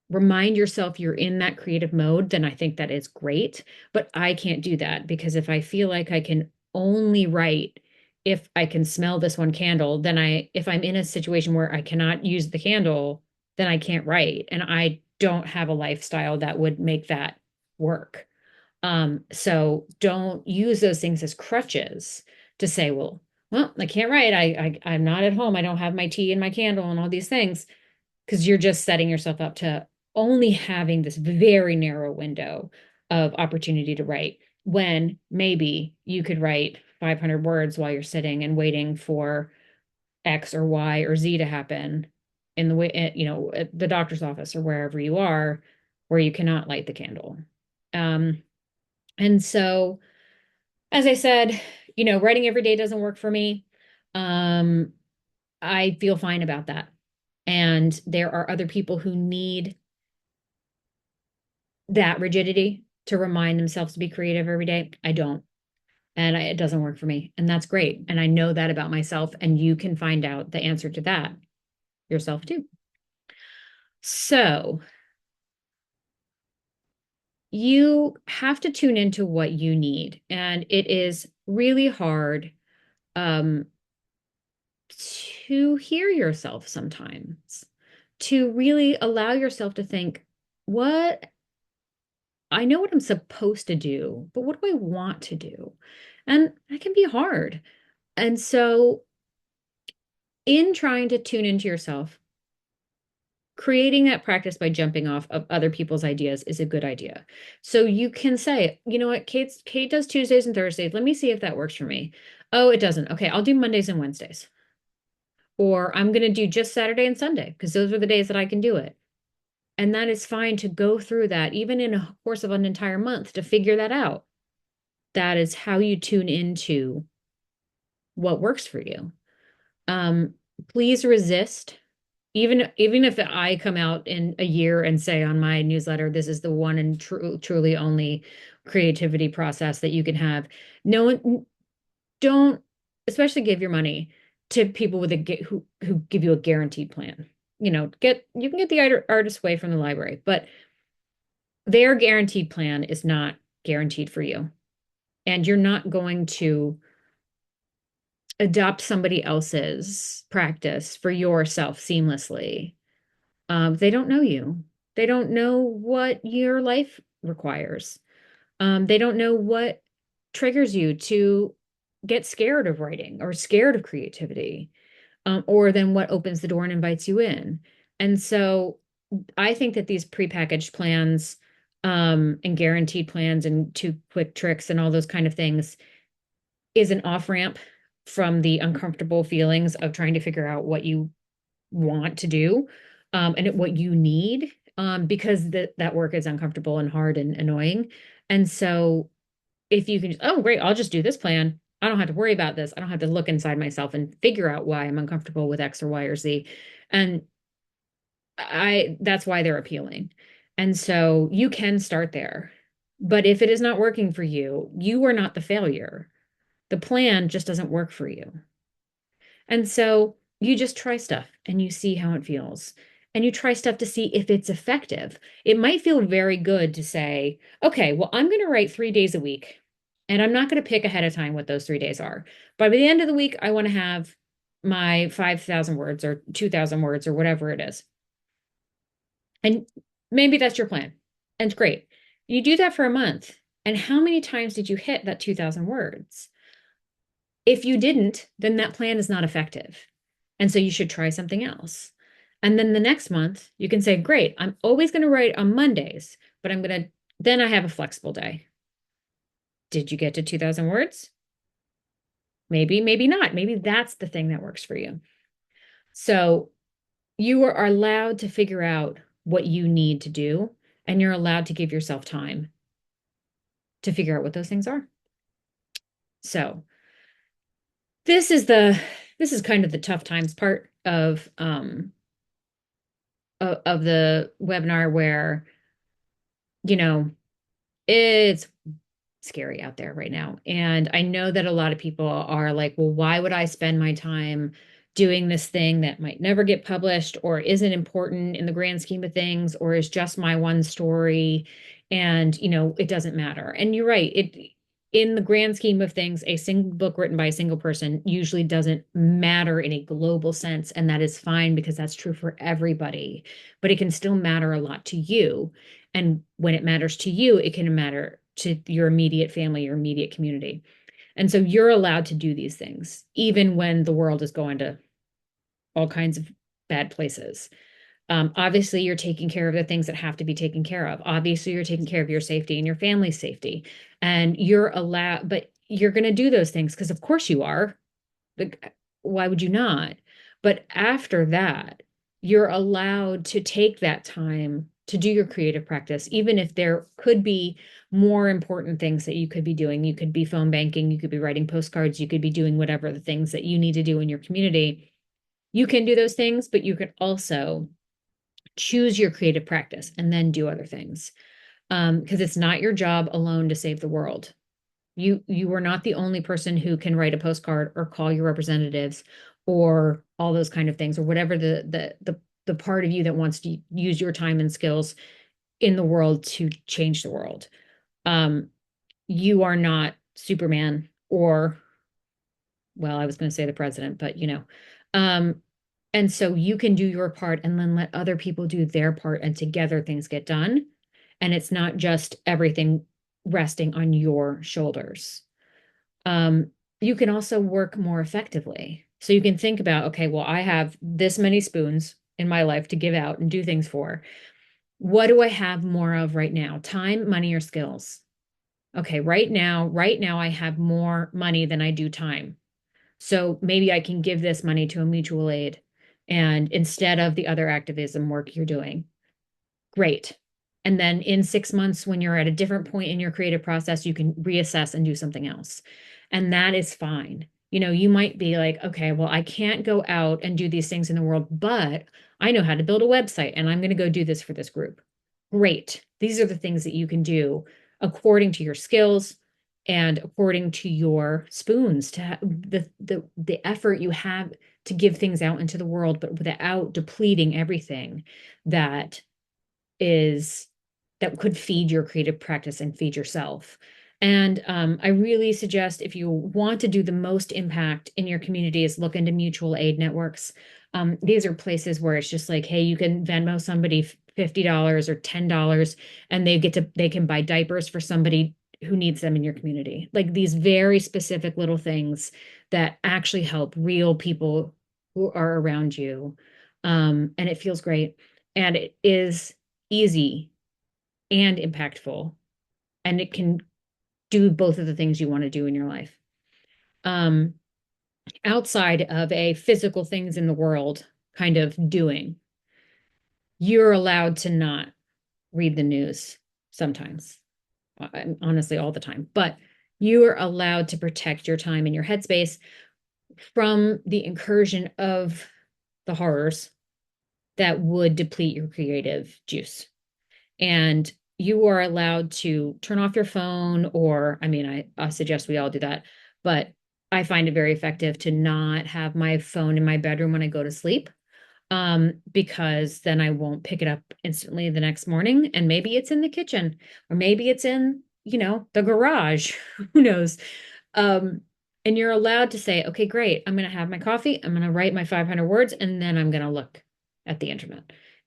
remind yourself you're in that creative mode, then I think that is great. But I can't do that because if I feel like I can only write if I can smell this one candle, then if I'm in a situation where I cannot use the candle, then I can't write. And I don't have a lifestyle that would make that work. So don't use those things as crutches to say, well, I can't write. I'm not at home. I don't have my tea and my candle and all these things because you're just setting yourself up to only having this very narrow window of opportunity to write when maybe you could write 500 words while you're sitting and waiting for X or Y or Z to happen in the way, at the doctor's office or wherever you are, where you cannot light the candle. Um, and so, as I said, writing every day doesn't work for me. Um, I feel fine about that. And there are other people who need that rigidity to remind themselves to be creative every day. I don't. And it doesn't work for me. And that's great. And I know that about myself. And you can find out the answer to that yourself too. So you have to tune into what you need. And it is really hard um, to hear yourself sometimes, to really allow yourself to think, what I know what I'm supposed to do, but what do I want to do? And that can be hard. And so, in trying to tune into yourself, creating that practice by jumping off of other people's ideas is a good idea. So you can say, you know what, Kate does Tuesdays and Thursdays. Let me see if that works for me. Oh, it doesn't. Okay, I'll do Mondays and Wednesdays. Or I'm going to do just Saturday and Sunday because those are the days that I can do it. And that is fine to go through that, even in a course of an entire month, to figure that out. That is how you tune into what works for you. Um, Please resist. Even if I come out in a year and say on my newsletter, this is the one and truly only creativity process that you can have. No one, don't, especially give your money to people with who give you a guaranteed plan. You can get the artist way from the library, but their guaranteed plan is not guaranteed for you. And you're not going to adopt somebody else's practice for yourself seamlessly. They don't know you. They don't know what your life requires. They don't know what triggers you to get scared of writing or scared of creativity, or then what opens the door and invites you in. And so I think that these prepackaged plans, and guaranteed plans and two quick tricks and all those kind of things is an off ramp from the uncomfortable feelings of trying to figure out what you want to do, and what you need, because that work is uncomfortable and hard and annoying. And so if you can just, oh, great, I'll just do this plan. I don't have to worry about this. I don't have to look inside myself and figure out why I'm uncomfortable with X or Y or Z. And that's why they're appealing. And so you can start there. But if it is not working for you, you are not the failure. The plan just doesn't work for you. And so you just try stuff and you see how it feels. And you try stuff to see if it's effective. It might feel very good to say, okay, well, I'm going to write 3 days a week. And I'm not going to pick ahead of time what those 3 days are. But by the end of the week, I want to have my 5,000 words or 2,000 words or whatever it is. And maybe that's your plan. And it's great. You do that for a month. And how many times did you hit that 2,000 words? If you didn't, then that plan is not effective. And so you should try something else. And then the next month, you can say, great, I'm always going to write on Mondays, but then I have a flexible day. Did you get to 2,000 words? Maybe, maybe not. Maybe that's the thing that works for you. So you are allowed to figure out what you need to do, and you're allowed to give yourself time to figure out what those things are. So this is kind of the tough times part of the webinar where, you know, it's scary out there right now. And I know that a lot of people are like, well, why would I spend my time doing this thing that might never get published or isn't important in the grand scheme of things or is just my one story and, it doesn't matter. And you're right. In the grand scheme of things, a single book written by a single person usually doesn't matter in a global sense, and that is fine because that's true for everybody. But it can still matter a lot to you. And when it matters to you, it can matter to your immediate family, your immediate community. And so you're allowed to do these things, even when the world is going to all kinds of bad places. Obviously, you're taking care of the things that have to be taken care of. Obviously, you're taking care of your safety and your family's safety. And you're allowed, but you're going to do those things because, of course, you are. Why would you not? But after that, you're allowed to take that time to do your creative practice, even if there could be more important things that you could be doing. You could be phone banking, you could be writing postcards, you could be doing whatever the things that you need to do in your community. You can do those things, but you could also choose your creative practice and then do other things. Because it's not your job alone to save the world. You are not the only person who can write a postcard or call your representatives or all those kind of things or whatever the part of you that wants to use your time and skills in the world to change the world. Um, you are not Superman or, well, I was going to say the president, but um, and so you can do your part and then let other people do their part, and together things get done. And it's not just everything resting on your shoulders. You can also work more effectively. So you can think about, okay, well, I have this many spoons in my life to give out and do things for. What do I have more of right now? Time, money, or skills? Okay, right now I have more money than I do time. So maybe I can give this money to a mutual aid and instead of the other activism work you're doing. Great. And then in 6 months, when you're at a different point in your creative process, you can reassess and do something else. And that is fine. You might be like, okay, well, I can't go out and do these things in the world, but I know how to build a website and I'm going to go do this for this group. Great. These are the things that you can do according to your skills and according to your spoons to the effort you have to give things out into the world, but without depleting everything that is that could feed your creative practice and feed yourself. And I really suggest if you want to do the most impact in your community is look into mutual aid networks. These are places where it's just like, hey, you can Venmo somebody $50 or $10 and they can buy diapers for somebody who needs them in your community. Like these very specific little things that actually help real people who are around you. And it feels great. And it is easy and impactful, and it can do both of the things you want to do in your life. Um, Outside of a physical things in the world kind of doing, you're allowed to not read the news sometimes, honestly, all the time, but you are allowed to protect your time and your headspace from the incursion of the horrors that would deplete your creative juice. And you are allowed to turn off your phone, or I mean, I suggest we all do that, but I find it very effective to not have my phone in my bedroom when I go to sleep, because then I won't pick it up instantly the next morning. And maybe it's in the kitchen, or maybe it's in, the garage. Who knows? Um, and you're allowed to say, okay, great. I'm going to have my coffee. I'm going to write my 500 words, and then I'm going to look at the internet.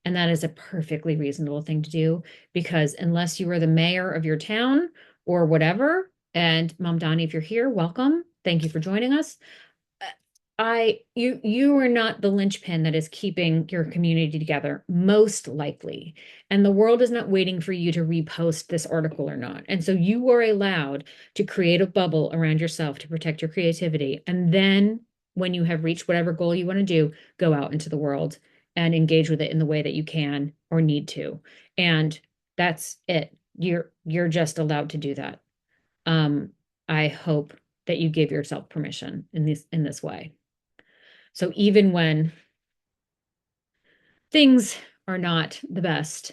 And that is a perfectly reasonable thing to do because unless you are the mayor of your town or whatever, and Mom Donnie, if you're here, welcome. Thank you for joining us. You are not the linchpin that is keeping your community together, most likely. And the world is not waiting for you to repost this article or not. And so you are allowed to create a bubble around yourself to protect your creativity. And then when you have reached whatever goal you want to do, go out into the world and engage with it in the way that you can or need to. And that's it. You're just allowed to do that. Um, I hope that you give yourself permission in this way. So even when things are not the best,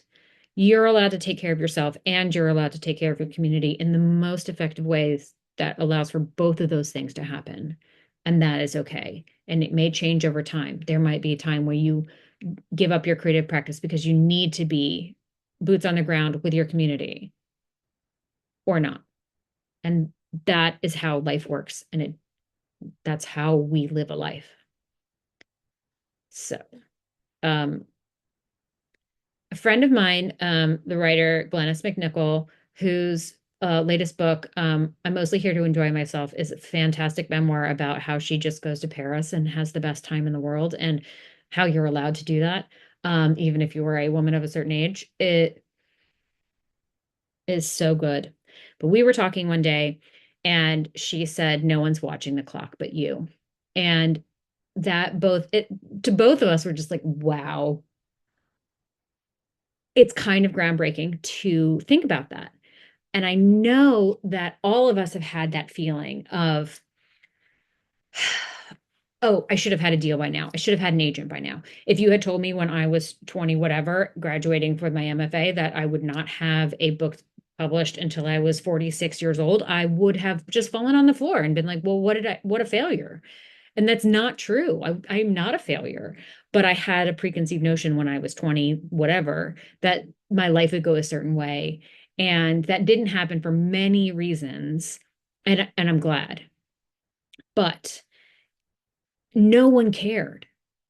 you're allowed to take care of yourself and you're allowed to take care of your community in the most effective ways that allows for both of those things to happen. And that is okay. And it may change over time. There might be a time where you give up your creative practice because you need to be boots on the ground with your community or not. And that is how life works. And that's how we live a life. So, um, a friend of mine, the writer Glenys McNichol, whose latest book, I'm Mostly Here to Enjoy Myself, is a fantastic memoir about how she just goes to Paris and has the best time in the world and how you're allowed to do that, even if you were a woman of a certain age. It is so good. But we were talking one day and she said, no one's watching the clock but you. And that both it to both of us were just like, wow, it's kind of groundbreaking to think about that. And I know that all of us have had that feeling of, oh, I should have had a deal by now. I should have had an agent by now. If you had told me when I was 20, whatever, graduating for my MFA, that I would not have a book published until I was 46 years old, I would have just fallen on the floor and been like, well, what a failure. And that's not true. I'm not a failure, but I had a preconceived notion when I was 20, whatever, that my life would go a certain way. And that didn't happen for many reasons. And I'm glad. But no one cared.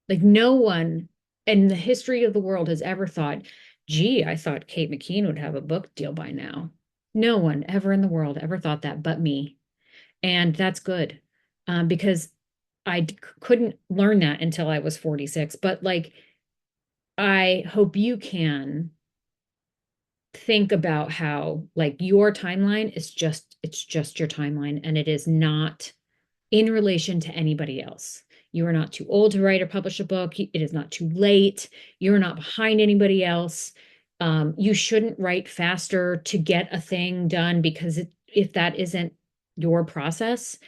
Like no one in the history of the world has ever thought, gee, I thought Kate McKean would have a book deal by now. No one ever in the world ever thought that but me. And that's good because couldn't learn that until I was 46. But like, I hope you can think about how like your timeline is it's just your timeline and it is not in relation to anybody else. You are not too old to write or publish a book. It is not too late. You're not behind anybody else. You shouldn't write faster to get a thing done because if that isn't your process,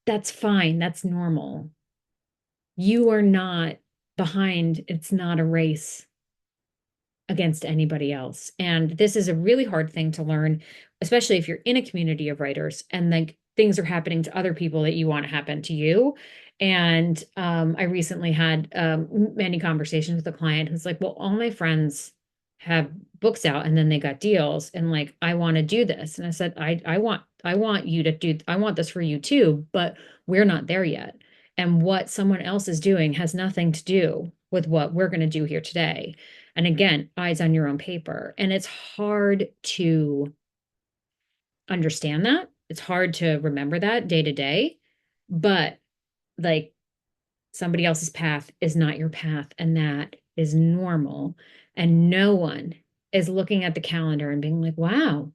that's fine. That's normal. You are not behind. It's not a race against anybody else. And this is a really hard thing to learn, especially if you're in a community of writers and like things are happening to other people that you want to happen to you. And I recently had many conversations with a client who's like, well, all my friends have books out and then they got deals and like I want to do this. And I said, I want you to do I want this for you too, but we're not there yet. And what someone else is doing has nothing to do with what we're going to do here today. And again, eyes on your own paper. And it's hard to understand that. It's hard to remember that day to day. But like somebody else's path is not your path. And that is normal. And no one is looking at the calendar and being like, wow,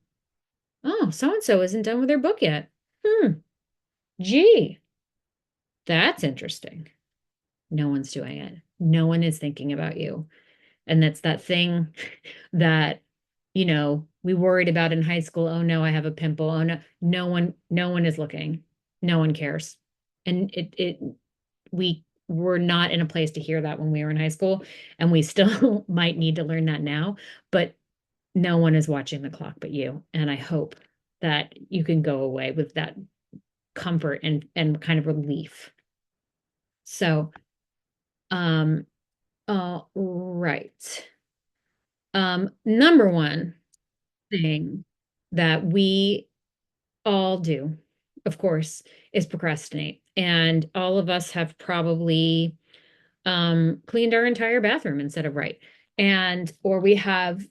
oh, so and so isn't done with their book yet. Hmm. Gee, that's interesting. No one's doing it. No one is thinking about you. And that's that thing that, we worried about in high school. Oh no, I have a pimple. Oh no, no one is looking. No one cares. And we were not in a place to hear that when we were in high school. And we still might need to learn that now, but no one is watching the clock but you. And I hope that you can go away with that comfort and kind of relief. So, um, right. Number one thing that we all do, of course, is procrastinate. And all of us have probably cleaned our entire bathroom instead of write. And, or we have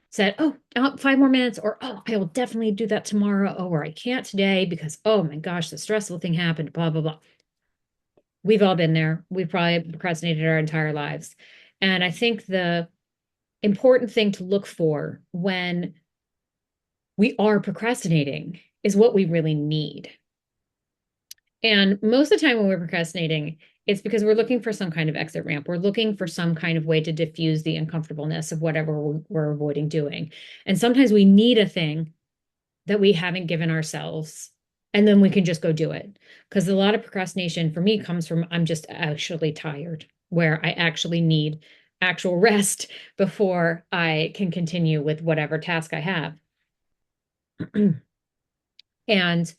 said, oh, 5 more minutes, or oh, I will definitely do that tomorrow, oh, or I can't today because, oh my gosh, the stressful thing happened, blah, blah, blah. We've all been there. We've probably procrastinated our entire lives. And I think the important thing to look for when we are procrastinating is what we really need. And most of the time when we're procrastinating, it's because we're looking for some kind of exit ramp. We're looking for some kind of way to diffuse the uncomfortableness of whatever we're avoiding doing. And sometimes we need a thing that we haven't given ourselves, and then we can just go do it. Because a lot of procrastination for me comes from I'm just actually tired, where I actually need actual rest before I can continue with whatever task I have. And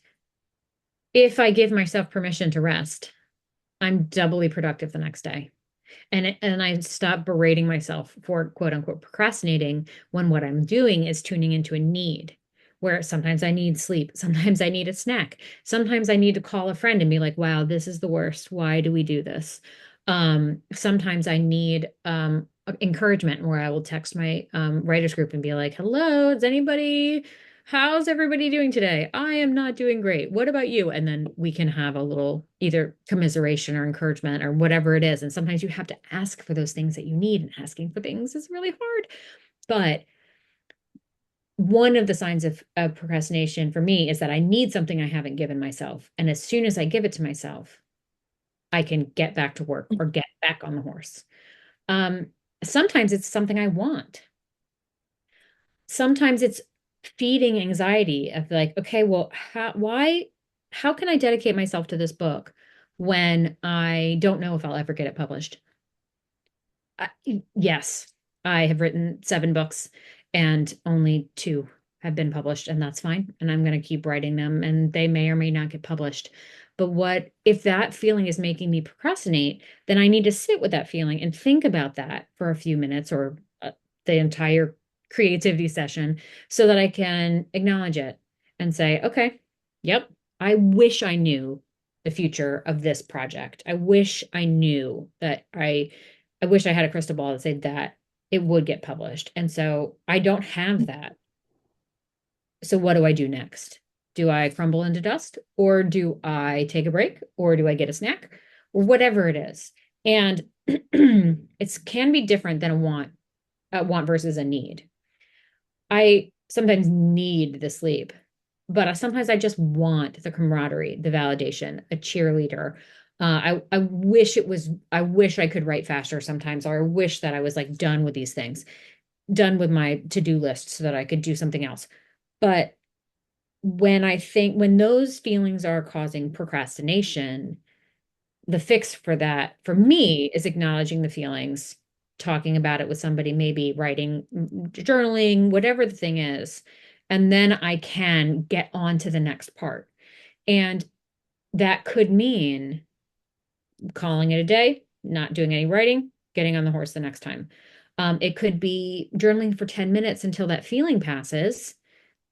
if I give myself permission to rest, I'm doubly productive the next day. And I stop berating myself for quote unquote procrastinating when what I'm doing is tuning into a need where sometimes I need sleep, sometimes I need a snack, sometimes I need to call a friend and be like, wow, this is the worst. Why do we do this? Sometimes I need encouragement where I will text my writers group and be like, hello, is anybody how's everybody doing today? I am not doing great. What about you? And then we can have a little either commiseration or encouragement or whatever it is. And sometimes you have to ask for those things that you need, and asking for things is really hard. But one of the signs of procrastination for me is that I need something I haven't given myself. And as soon as I give it to myself, I can get back to work or get back on the horse. Um, Sometimes it's something I want. Sometimes it's feeding anxiety of like, okay, well, how can I dedicate myself to this book when I don't know if I'll ever get it published? I, yes, I have written 7 books and only 2 have been published, and that's fine. And I'm going to keep writing them, and they may or may not get published. But what if that feeling is making me procrastinate? Then I need to sit with that feeling and think about that for a few minutes or the entire creativity session so that I can acknowledge it and say, okay, yep, I wish I knew the future of this project. I wish I knew that I wish I had a crystal ball that said that it would get published. And so I don't have that. So what do I do next? Do I crumble into dust, or do I take a break, or do I get a snack, or whatever it is? And it can be different than a want versus a need. I sometimes need the sleep, but sometimes I just want the camaraderie, the validation, a cheerleader. I wish I wish I could write faster sometimes, or I wish that I was like done with these things, done with my to-do list so that I could do something else. But when those feelings are causing procrastination, the fix for that for me is acknowledging the feelings, talking about it with somebody, maybe writing, journaling, whatever the thing is. And then I can get on to the next part. And that could mean calling it a day, not doing any writing, getting on the horse the next time. It could be journaling for 10 minutes until that feeling passes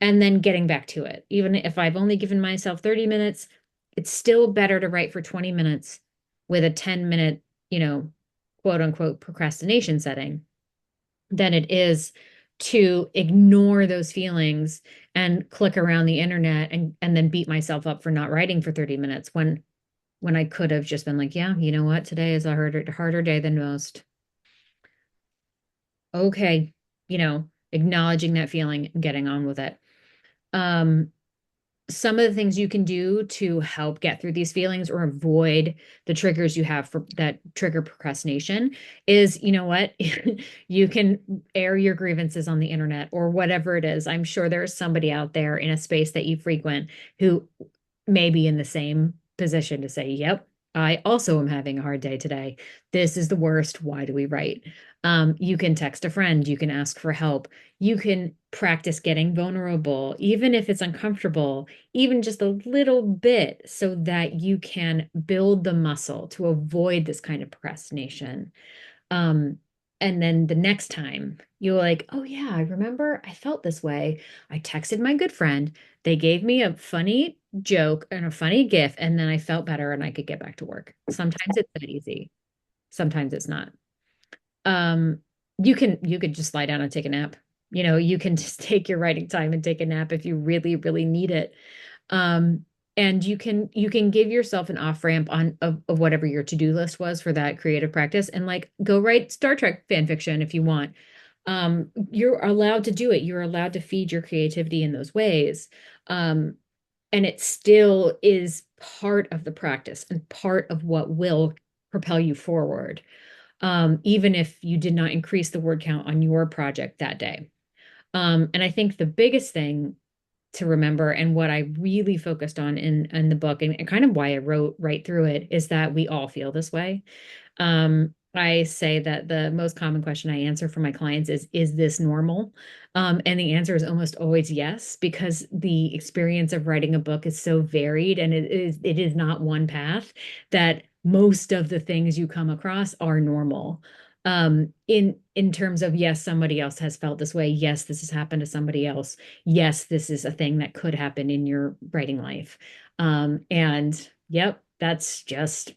and then getting back to it. Even if I've only given myself 30 minutes, it's still better to write for 20 minutes with a 10-minute, quote unquote procrastination setting than it is to ignore those feelings and click around the internet and then beat myself up for not writing for 30 minutes when I could have just been like, yeah, you know what? Today is a harder day than most. Okay, acknowledging that feeling and getting on with it. Um, some of the things you can do to help get through these feelings or avoid the triggers you have for that trigger procrastination is, you know what? You can air your grievances on the internet or whatever it is. I'm sure there's somebody out there in a space that you frequent who may be in the same position to say, yep, I also am having a hard day today. This is the worst. Why do we write? You can text a friend, you can ask for help, you can practice getting vulnerable, even if it's uncomfortable, even just a little bit, so that you can build the muscle to avoid this kind of procrastination. Um, and then the next time you're like, oh yeah, I remember I felt this way. I texted my good friend. They gave me a funny joke and a funny gif, and then I felt better and I could get back to work. Sometimes it's that easy. Sometimes it's not. um, you could just lie down and take a nap. You can just take your writing time and take a nap if you really, really need it. Um, and you can give yourself an off ramp of whatever your to-do list was for that creative practice and like go write Star Trek fan fiction if you want. You're allowed to do it. You're allowed to feed your creativity in those ways. Um, and it still is part of the practice and part of what will propel you forward, even if you did not increase the word count on your project that day. And I think the biggest thing to remember and what I really focused on in the book and kind of why I wrote right through it is that we all feel this way. I say that the most common question I answer for my clients is this normal? And the answer is almost always yes, because the experience of writing a book is so varied and it is not one path that most of the things you come across are normal. In terms of yes, somebody else has felt this way. Yes, this has happened to somebody else. Yes, this is a thing that could happen in your writing life. And yep, that's just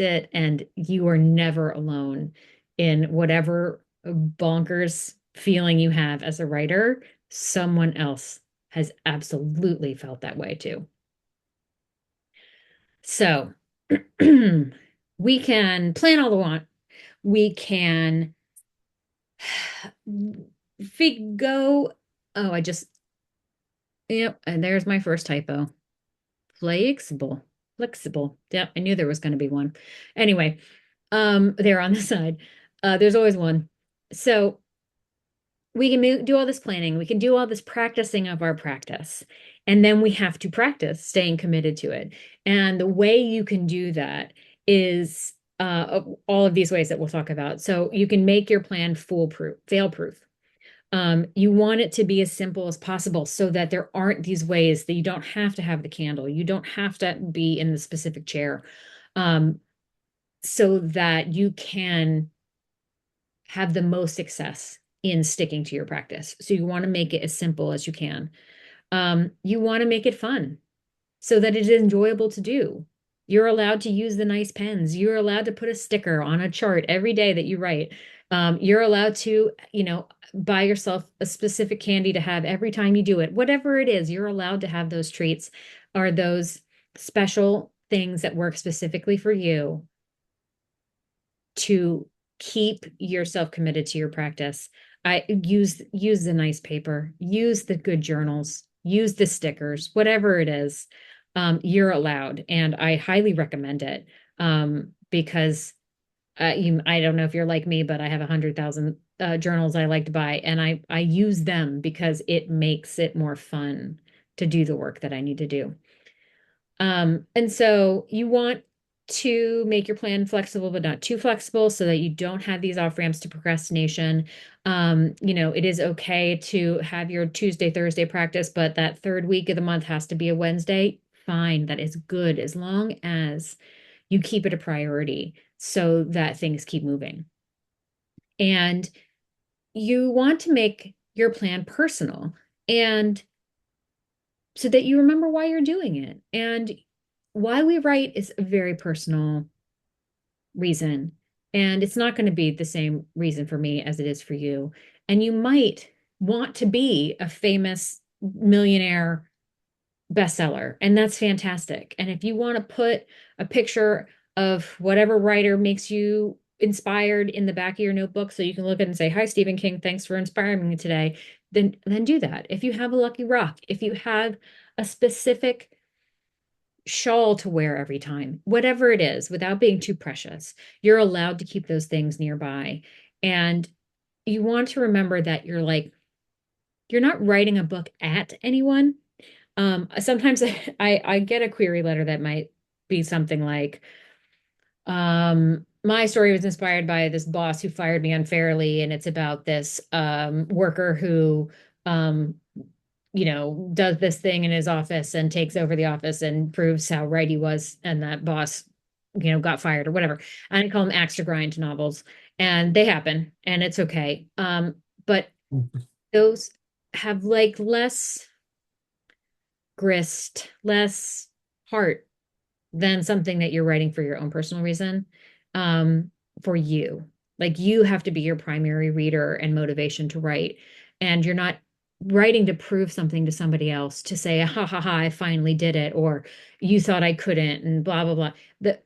it. And you are never alone in whatever bonkers feeling you have as a writer. Someone else has absolutely felt that way too. So we can plan all the want. We can go. Oh, yep, and there's my first typo. Flexible. Flexible. Yep, I knew there was going to be one. Anyway, there on the side. There's always one. So we can do all this planning, we can do all this practicing of our practice, and then we have to practice staying committed to it. And the way you can do that is all of these ways that we'll talk about. So you can make your plan foolproof, fail-proof. You want it to be as simple as possible so that there aren't these ways that you don't have to have the candle, you don't have to be in the specific chair, um, so that you can have the most success in sticking to your practice. So you want to make it as simple as you can. You want to make it fun so that it is enjoyable to do. You're allowed to use the nice pens. You're allowed to put a sticker on a chart every day that you write. You're allowed to, buy yourself a specific candy to have every time you do it. Whatever it is, you're allowed to have those treats or those special things that work specifically for you to keep yourself committed to your practice. I use the nice paper, use the good journals, use the stickers, whatever it is, you're allowed, and I highly recommend it, because I don't know if you're like me, but I have 100,000 journals I like to buy, and I use them because it makes it more fun to do the work that I need to do. And so you want to make your plan flexible, but not too flexible so that you don't have these off ramps to procrastination. It is okay to have your Tuesday, Thursday practice, but that third week of the month has to be a Wednesday. Fine, that is good as long as you keep it a priority so that things keep moving. And you want to make your plan personal and so that you remember why you're doing it. And why we write is a very personal reason. And it's not going to be the same reason for me as it is for you. And you might want to be a famous millionaire bestseller, and that's fantastic. And if you want to put a picture of whatever writer makes you inspired in the back of your notebook so you can look at it and say, "Hi, Stephen King, thanks for inspiring me today," then do that. If you have a lucky rock, if you have a specific shawl to wear every time, whatever it is, without being too precious, you're allowed to keep those things nearby. And you want to remember that you're not writing a book at anyone. Sometimes I get a query letter that might be something like, my story was inspired by this boss who fired me unfairly, and it's about this worker who um, does this thing in his office and takes over the office and proves how right he was, and that boss, got fired or whatever. I call them axe to grind novels, and they happen, and it's okay. But those have like less grist, less heart than something that you're writing for your own personal reason, um, for you. Like you have to be your primary reader and motivation to write. And you're not writing to prove something to somebody else to say, ha ha ha, I finally did it, or you thought I couldn't, and blah blah blah. That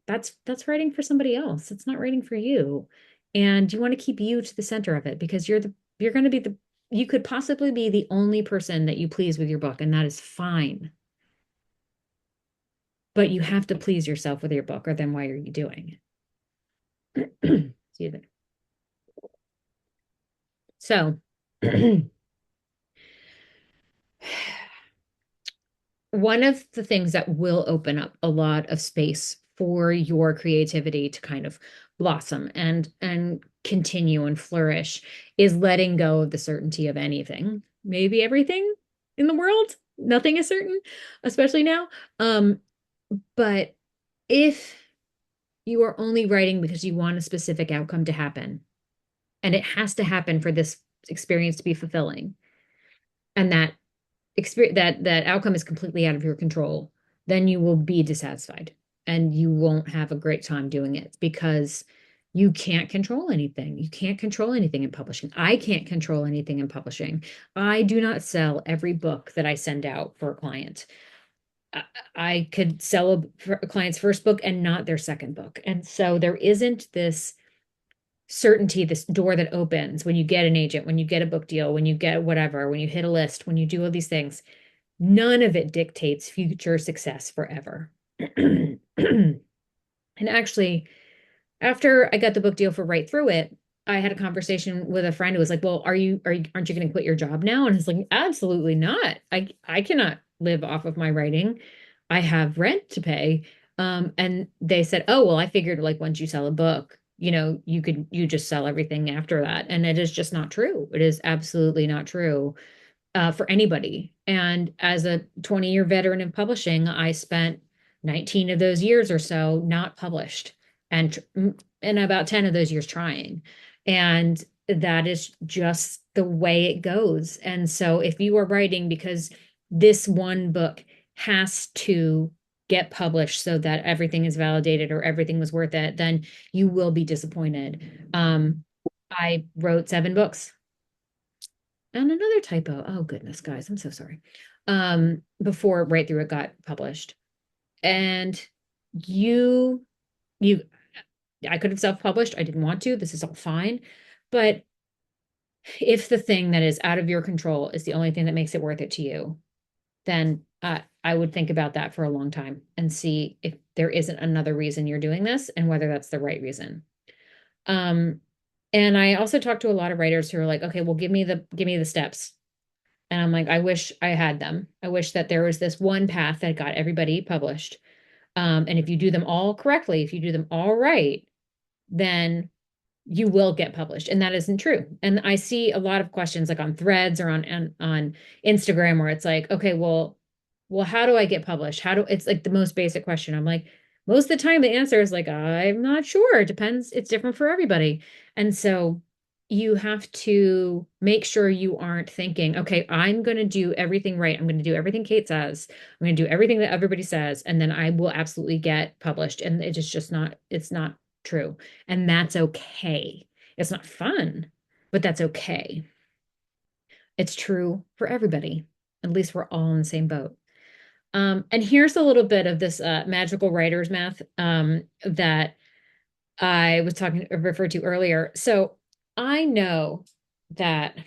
that's writing for somebody else. It's not writing for you. And you want to keep you to the center of it because you're going to be the you could possibly be the only person that you please with your book, and that is fine. But you have to please yourself with your book, or then why are you doing it? Excuse me. So, one of the things that will open up a lot of space for your creativity to kind of blossom and continue and flourish is letting go of the certainty of anything, maybe everything in the world. Nothing is certain, especially now. Um, but if you are only writing because you want a specific outcome to happen, and it has to happen for this experience to be fulfilling, and that experience that outcome is completely out of your control, then you will be dissatisfied and you won't have a great time doing it because you can't control anything. You can't control anything in publishing. I can't control anything in publishing. I do not sell every book that I send out for a client. I, I could sell a client's first book and not their second book. And so there isn't this certainty, this door that opens when you get an agent, when you get a book deal, when you get whatever, when you hit a list, when you do all these things. None of it dictates future success forever. And actually, after I got the book deal for Right Through It, I had a conversation with a friend who was like, "Well, aren't you going to quit your job now?" And it's like, "Absolutely not. I cannot live off of my writing. I have rent to pay." And they said, "Oh, well, I figured like once you sell a book, you just sell everything after that." And it is just not true. It is absolutely not true for anybody. And as a 20-year veteran in publishing, I spent 19 of those years or so not published and about 10 of those years trying. And that is just the way it goes. And so if you are writing because this one book has to get published so that everything is validated or everything was worth it, then you will be disappointed. I wrote 7 books. And another typo. Oh goodness, guys, I'm so sorry. Before Right Through It got published. And you you I could have self-published. I didn't want to. This is all fine. But if the thing that is out of your control is the only thing that makes it worth it to you, then I would think about that for a long time and see if there isn't another reason you're doing this and whether that's the right reason. Um, and I also talked to a lot of writers who are like, okay, well, give me the steps. And I'm like, I wish I had them. I wish that there was this one path that got everybody published. And if you do them all correctly, if you do them all right, then you will get published. And that isn't true. And I see a lot of questions like on threads or on Instagram where it's like, okay, well, how do I get published? It's like the most basic question. I'm like, most of the time the answer is like, I'm not sure. It depends. It's different for everybody. And so you have to make sure you aren't thinking, okay, I'm going to do everything right. I'm going to do everything Kate says. I'm going to do everything that everybody says, and then I will absolutely get published. And it is just not, it's not true. And that's okay. It's not fun, but that's okay. It's true for everybody. At least we're all in the same boat. And here's a little bit of this magical writer's math that I was talking referred to earlier. So I know that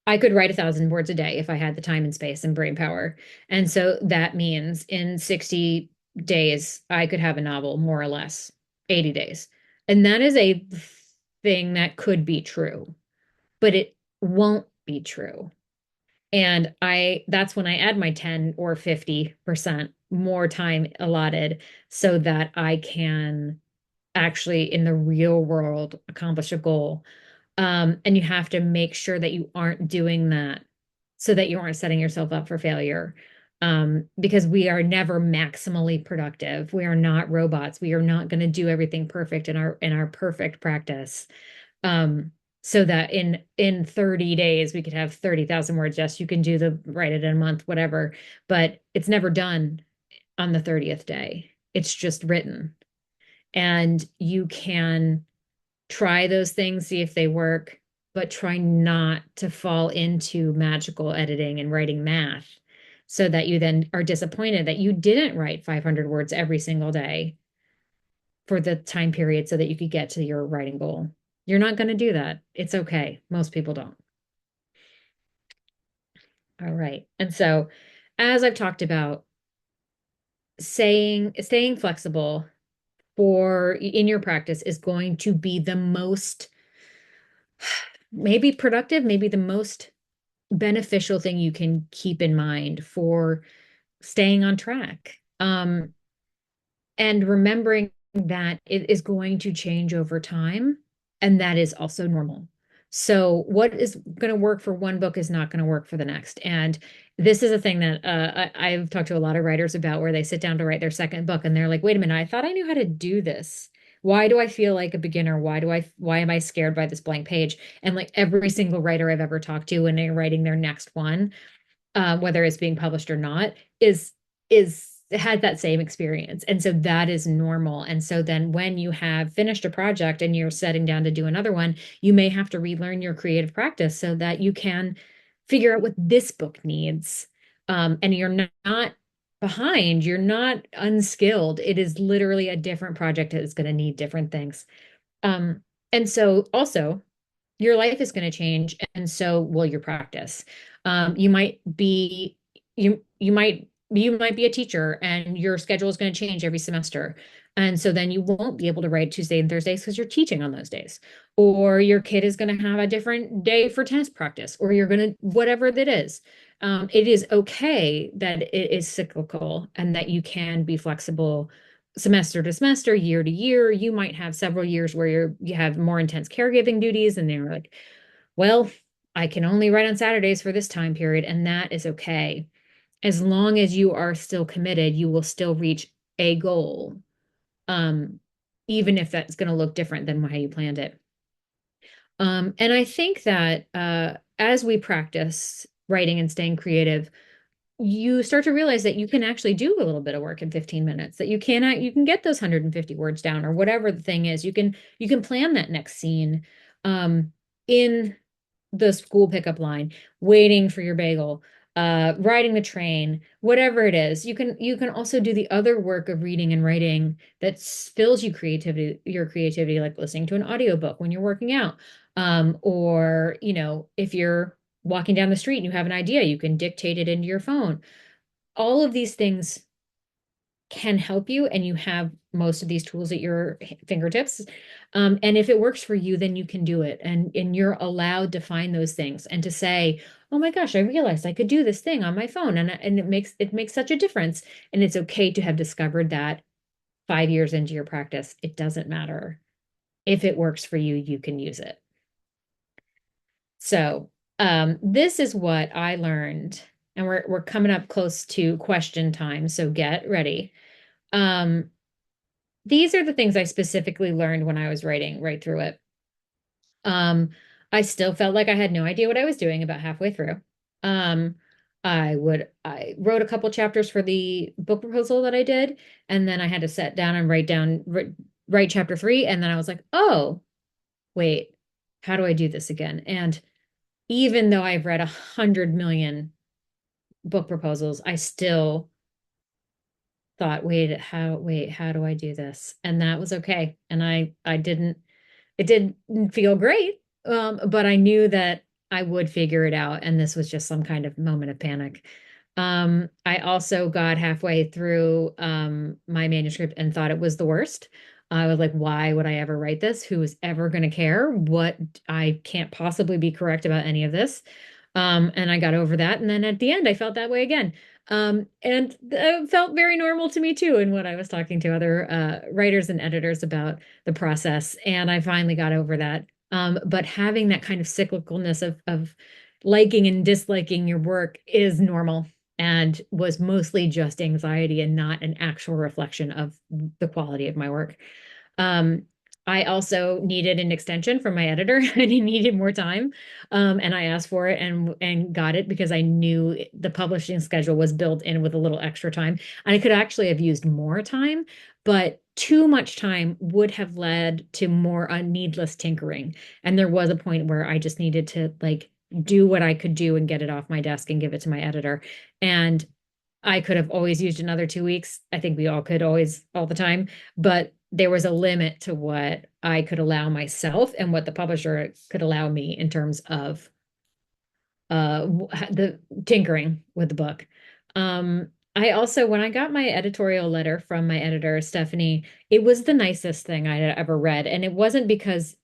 I could write 1,000 words a day if I had the time and space and brain power. And so that means in 60 days, I could have a novel, more or less, 80 days. And that is a thing that could be true, but it won't be true. And that's when I add my 10 or 50% more time allotted so that I can actually in the real world accomplish a goal. And you have to make sure that you aren't doing that so that you aren't setting yourself up for failure. Because we are never maximally productive. We are not robots. We are not going to do everything perfect in our perfect practice. Um, so that in 30 days we could have 30,000 words. Yes, you can write it in a month, whatever, but it's never done on the 30th day. It's just written. And you can try those things, see if they work, but try not to fall into magical editing and writing math so that you then are disappointed that you didn't write 500 words every single day for the time period so that you could get to your writing goal. You're not going to do that. It's okay. Most people don't. All right. And so, as I've talked about, staying flexible for in your practice is going to be the most maybe productive, maybe the most beneficial thing you can keep in mind for staying on track. And remembering that it is going to change over time, and that is also normal. So, what is going to work for one book is not going to work for the next. And this is a thing that I've talked to a lot of writers about where they sit down to write their second book and they're like, wait a minute, I thought I knew how to do this. Why do I feel like a beginner? Why am I scared by this blank page? And like every single writer I've ever talked to when they're writing their next one, whether it's being published or not, is had that same experience. And so that is normal. And so then when you have finished a project and you're setting down to do another one, you may have to relearn your creative practice so that you can figure out what this book needs. And you're not behind, you're not unskilled. It is literally a different project that is going to need different things. Um, and so also your life is going to change, and so will your practice. You might be you might be a teacher and your schedule is going to change every semester. And so then you won't be able to write Tuesday and Thursdays because you're teaching on those days. Or your kid is going to have a different day for tennis practice, or you're going to whatever that is. It is okay that it is cyclical and that you can be flexible semester to semester, year to year. You might have several years where you have more intense caregiving duties, and they're like, well, I can only write on Saturdays for this time period, and that is okay. As long as you are still committed, you will still reach a goal, um, even if that's going to look different than how you planned it. And I think that as we practice writing and staying creative, you start to realize that you can actually do a little bit of work in 15 minutes, that you can get those 150 words down or whatever the thing is. You can plan that next scene in the school pickup line, waiting for your bagel, riding the train, whatever it is. You can also do the other work of reading and writing that fills your creativity, like listening to an audiobook when you're working out. Or, if you're walking down the street and you have an idea, you can dictate it into your phone. All of these things can help you, and you have most of these tools at your fingertips. And if it works for you, then you can do it. And you're allowed to find those things and to say, oh my gosh, I realized I could do this thing on my phone. And it makes such a difference. And it's okay to have discovered that 5 years into your practice. It doesn't matter. If it works for you, you can use it. So this is what I learned, and we're coming up close to question time, so get ready. Um, these are the things I specifically learned when I was writing right through it. Um, I still felt like I had no idea what I was doing about halfway through. Um, I wrote a couple chapters for the book proposal that I did, and then I had to sit down and write chapter 3, and then I was like, oh, wait, how do I do this again? And even though I've read 100 million book proposals, I still thought, how do I do this? And that was okay. And I didn't, it didn't feel great. But I knew that I would figure it out. And this was just some kind of moment of panic. I also got halfway through my manuscript and thought it was the worst. I was like, why would I ever write this? Who is ever going to care? What I can't possibly be correct about any of this. And I got over that. And then at the end, I felt that way again. And it felt very normal to me too, in what I was talking to other writers and editors about the process. And I finally got over that. But having that kind of cyclicalness of liking and disliking your work is normal and was mostly just anxiety and not an actual reflection of the quality of my work. Um, I also needed an extension from my editor and he needed more time. And I asked for it and got it because I knew the publishing schedule was built in with a little extra time. And I could actually have used more time, but too much time would have led to more needless tinkering. And there was a point where I just needed to like do what I could do and get it off my desk and give it to my editor. And I could have always used another 2 weeks. I think we all could always, all the time, but there was a limit to what I could allow myself and what the publisher could allow me in terms of the tinkering with the book. I also, when I got my editorial letter from my editor, Stephanie, it was the nicest thing I had ever read. And it wasn't because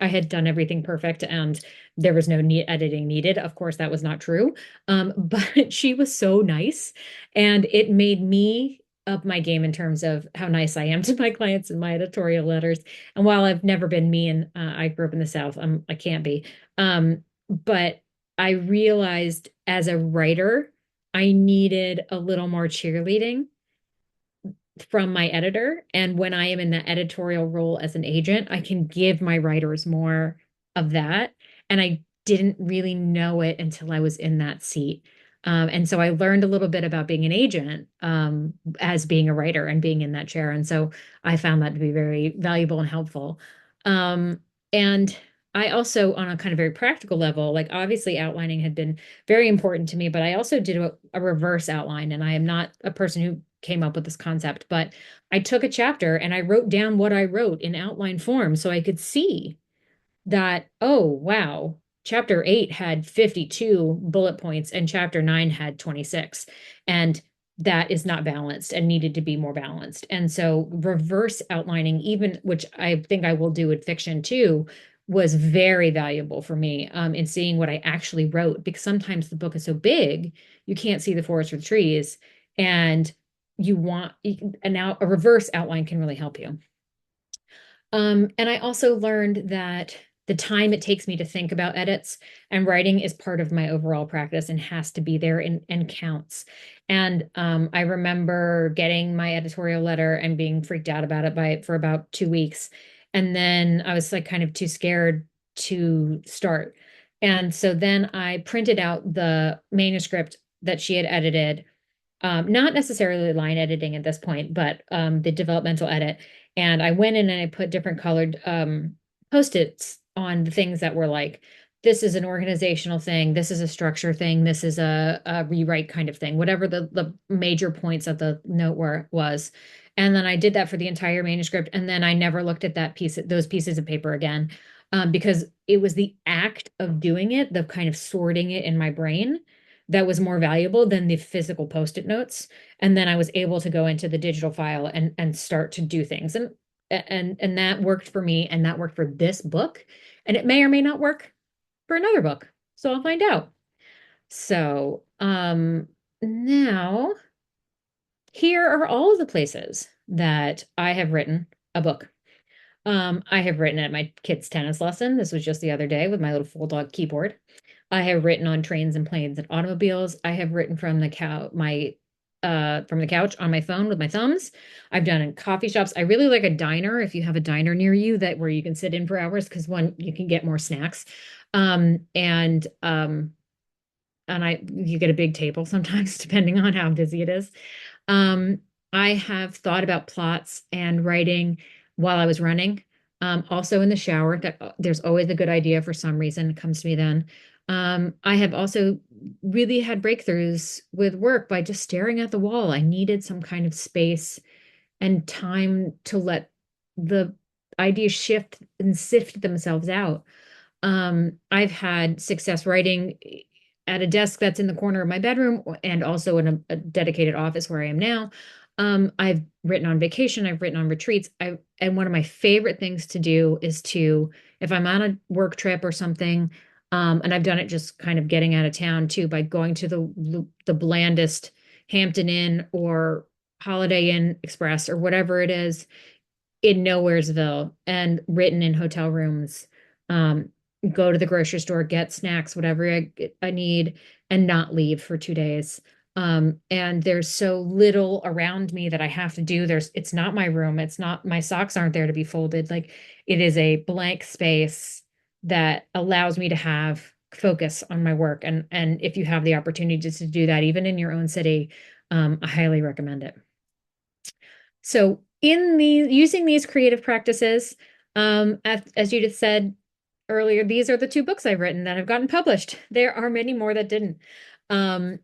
I had done everything perfect and there was no editing needed. Of course, that was not true. But she was so nice and it made me up my game in terms of how nice I am to my clients in my editorial letters. And while I've never been mean, I grew up in the South, I can't be. But I realized as a writer, I needed a little more cheerleading from my editor. And when I am in the editorial role as an agent, I can give my writers more of that. And I didn't really know it until I was in that seat. And so I learned a little bit about being an agent as being a writer and being in that chair. And so I found that to be very valuable and helpful. And I also, on a kind of very practical level, like obviously outlining had been very important to me, but I also did a reverse outline. And I am not a person who came up with this concept, but I took a chapter and I wrote down what I wrote in outline form so I could see that, oh, wow, chapter 8 had 52 bullet points and chapter 9 had 26. And that is not balanced and needed to be more balanced. And so reverse outlining, even which I think I will do with fiction too, was very valuable for me in seeing what I actually wrote because sometimes the book is so big, you can't see the forest for the trees. And and now a reverse outline can really help you. And I also learned that the time it takes me to think about edits and writing is part of my overall practice and has to be there and counts. And I remember getting my editorial letter and being freaked out about it for about 2 weeks. And then I was like kind of too scared to start. And so then I printed out the manuscript that she had edited, not necessarily line editing at this point, but the developmental edit. And I went in and I put different colored post-its on the things that were like, this is an organizational thing, this is a structure thing, this is a rewrite kind of thing, whatever the major points of the note was. And then I did that for the entire manuscript. And then I never looked at those pieces of paper again, because it was the act of doing it, the kind of sorting it in my brain that was more valuable than the physical post-it notes. And then I was able to go into the digital file and start to do things. And that worked for me and that worked for this book. And it may or may not work for another book. So I'll find out. So now here are all of the places that I have written a book. I have written at my kid's tennis lesson. This was just the other day with my little full dog keyboard. I have written on trains and planes and automobiles. I have written from the couch on my phone with my thumbs. I've done in coffee shops. I really like a diner if you have a diner near you that where you can sit in for hours because one, you can get more snacks. And you get a big table sometimes depending on how busy it is. Um, I have thought about plots and writing while I was running. Also in the shower, there's always a good idea for some reason. It comes to me then. I have also really had breakthroughs with work by just staring at the wall. I needed some kind of space and time to let the ideas shift and sift themselves out. I've had success writing at a desk that's in the corner of my bedroom and also in a dedicated office where I am now. I've written on vacation, I've written on retreats. And one of my favorite things to do is if I'm on a work trip or something, and I've done it just kind of getting out of town too, by going to the blandest Hampton Inn or Holiday Inn Express or whatever it is in Nowheresville and written in hotel rooms. Um, Go to the grocery store, get snacks, whatever I need, and not leave for 2 days. And there's so little around me that I have to do. It's not my room. It's not, my socks aren't there to be folded. Like it is a blank space that allows me to have focus on my work. And if you have the opportunity just to do that, even in your own city, I highly recommend it. So in the using these creative practices, as Judith said earlier, these are the two books I've written that have gotten published. There are many more that didn't. Um,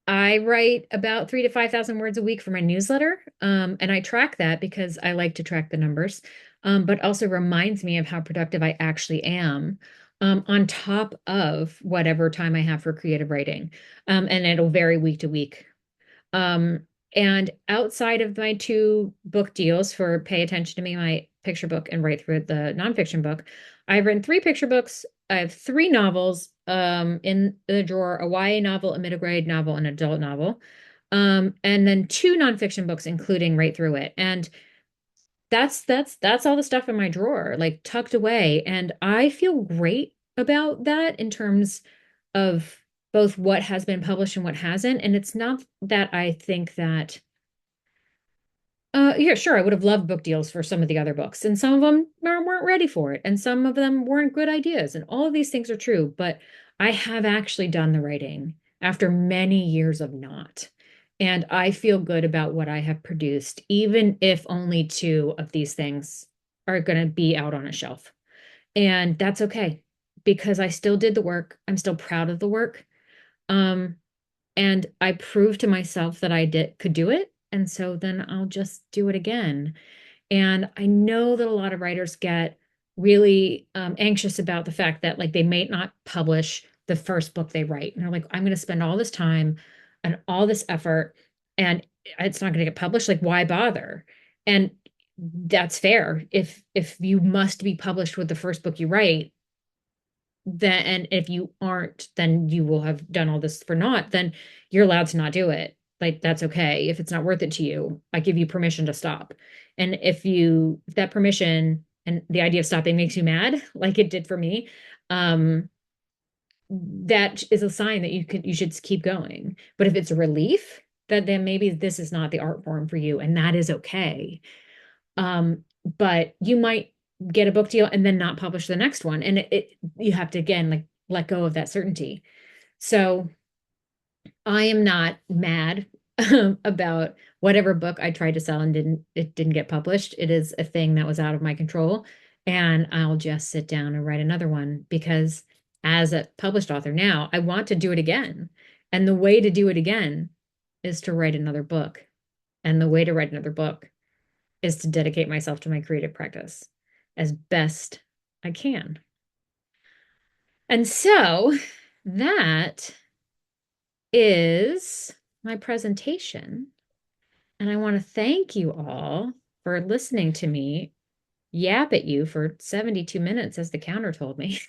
I write about 3 to 5,000 words a week for my newsletter, and I track that because I like to track the numbers, but also reminds me of how productive I actually am, on top of whatever time I have for creative writing. And it'll vary week to week. Um, and outside of my two book deals for Pay Attention to Me, my picture book, and Write Through It, the nonfiction book, I've written three picture books. I have three novels in the drawer, a YA novel, a middle grade novel, and an adult novel. And then two nonfiction books, including Write Through It. And that's all the stuff in my drawer, like tucked away. And I feel great about that in terms of both what has been published and what hasn't. And it's not that I think that, yeah, sure, I would have loved book deals for some of the other books, and some of them weren't ready for it, and some of them weren't good ideas, and all of these things are true. But I have actually done the writing after many years of not. And I feel good about what I have produced, even if only two of these things are going to be out on a shelf. And that's okay because I still did the work. I'm still proud of the work. Um, and I proved to myself that could do it. And so then I'll just do it again. And I know that a lot of writers get really anxious about the fact that like they may not publish the first book they write. And they're like, I'm going to spend all this time and all this effort and it's not going to get published. Like, why bother? And that's fair. If you must be published with the first book you write, then and if you aren't, then you will have done all this for naught, then you're allowed to not do it. Like that's okay. If it's not worth it to you, I give you permission to stop. And if that permission and the idea of stopping makes you mad, like it did for me, that is a sign that you should keep going. But if it's a relief, that then maybe this is not the art form for you, and that is okay. But you might get a book deal and then not publish the next one. And you have to again like let go of that certainty. So I am not mad about whatever book I tried to sell and it didn't get published. It is a thing that was out of my control. And I'll just sit down and write another one because as a published author now, I want to do it again. And the way to do it again is to write another book. And the way to write another book is to dedicate myself to my creative practice as best I can. And so that is my presentation. And I want to thank you all for listening to me yap at you for 72 minutes, as the counter told me.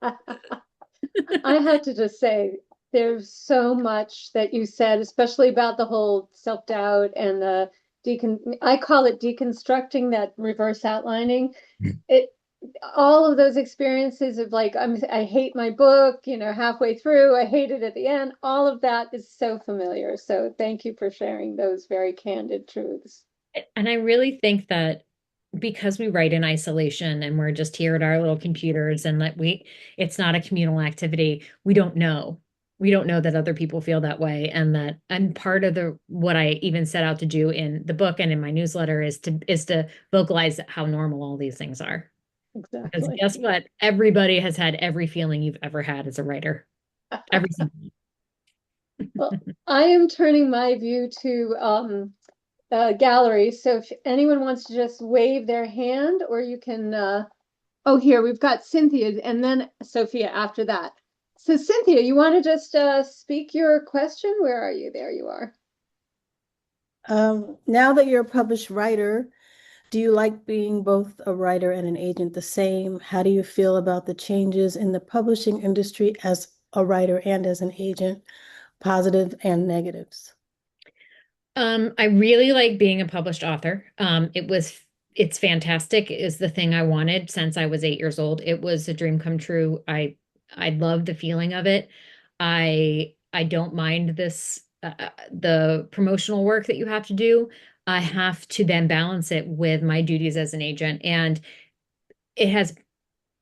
I have to just say, there's so much that you said, especially about the whole self-doubt and the I call it deconstructing that reverse outlining. It all of those experiences of like I hate my book, halfway through, I hate it at the end. All of that is so familiar. So thank you for sharing those very candid truths. And I really think that because we write in isolation and we're just here at our little computers and that it's not a communal activity, we don't know. We don't know that other people feel that way. And part of what I even set out to do in the book and in my newsletter is to vocalize how normal all these things are. Because Exactly. guess what? Everybody has had every feeling you've ever had as a writer. Every single Well, I am turning my view to gallery. So if anyone wants to just wave their hand, or you can, oh, here we've got Cynthia and then Sophia after that. So Cynthia, you want to just speak your question? Where are you? There you are. Now that you're a published writer, do you like being both a writer and an agent the same? How do you feel about the changes in the publishing industry as a writer and as an agent, positive and negatives? I really like being a published author. It's fantastic. It is the thing I wanted since I was 8 years old. It was a dream come true. I love the feeling of it. I don't mind this the promotional work that you have to do, I have to then balance it with my duties as an agent. And it has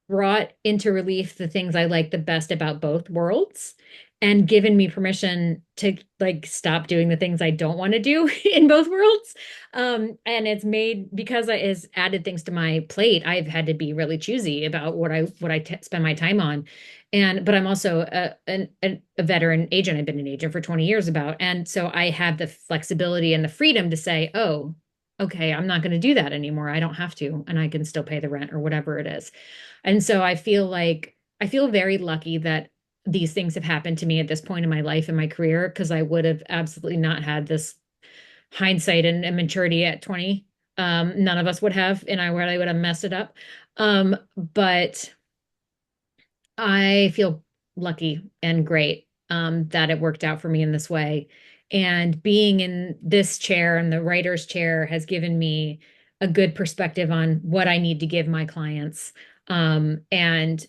brought into relief the things I like the best about both worlds and given me permission to like stop doing the things I don't want to do in both worlds. And it's made because it has added things to my plate. I've had to be really choosy about what I spend my time on. And but I'm also a veteran agent. I've been an agent for 20 years about, and so I have the flexibility and the freedom to say, oh, okay, I'm not going to do that anymore. I don't have to, and I can still pay the rent or whatever it is. And so I feel very lucky that these things have happened to me at this point in my life and my career, because I would have absolutely not had this hindsight and maturity at 20. None of us would have, and I really would have messed it up. But I feel lucky and great that it worked out for me in this way. And being in this chair and the writer's chair has given me a good perspective on what I need to give my clients, and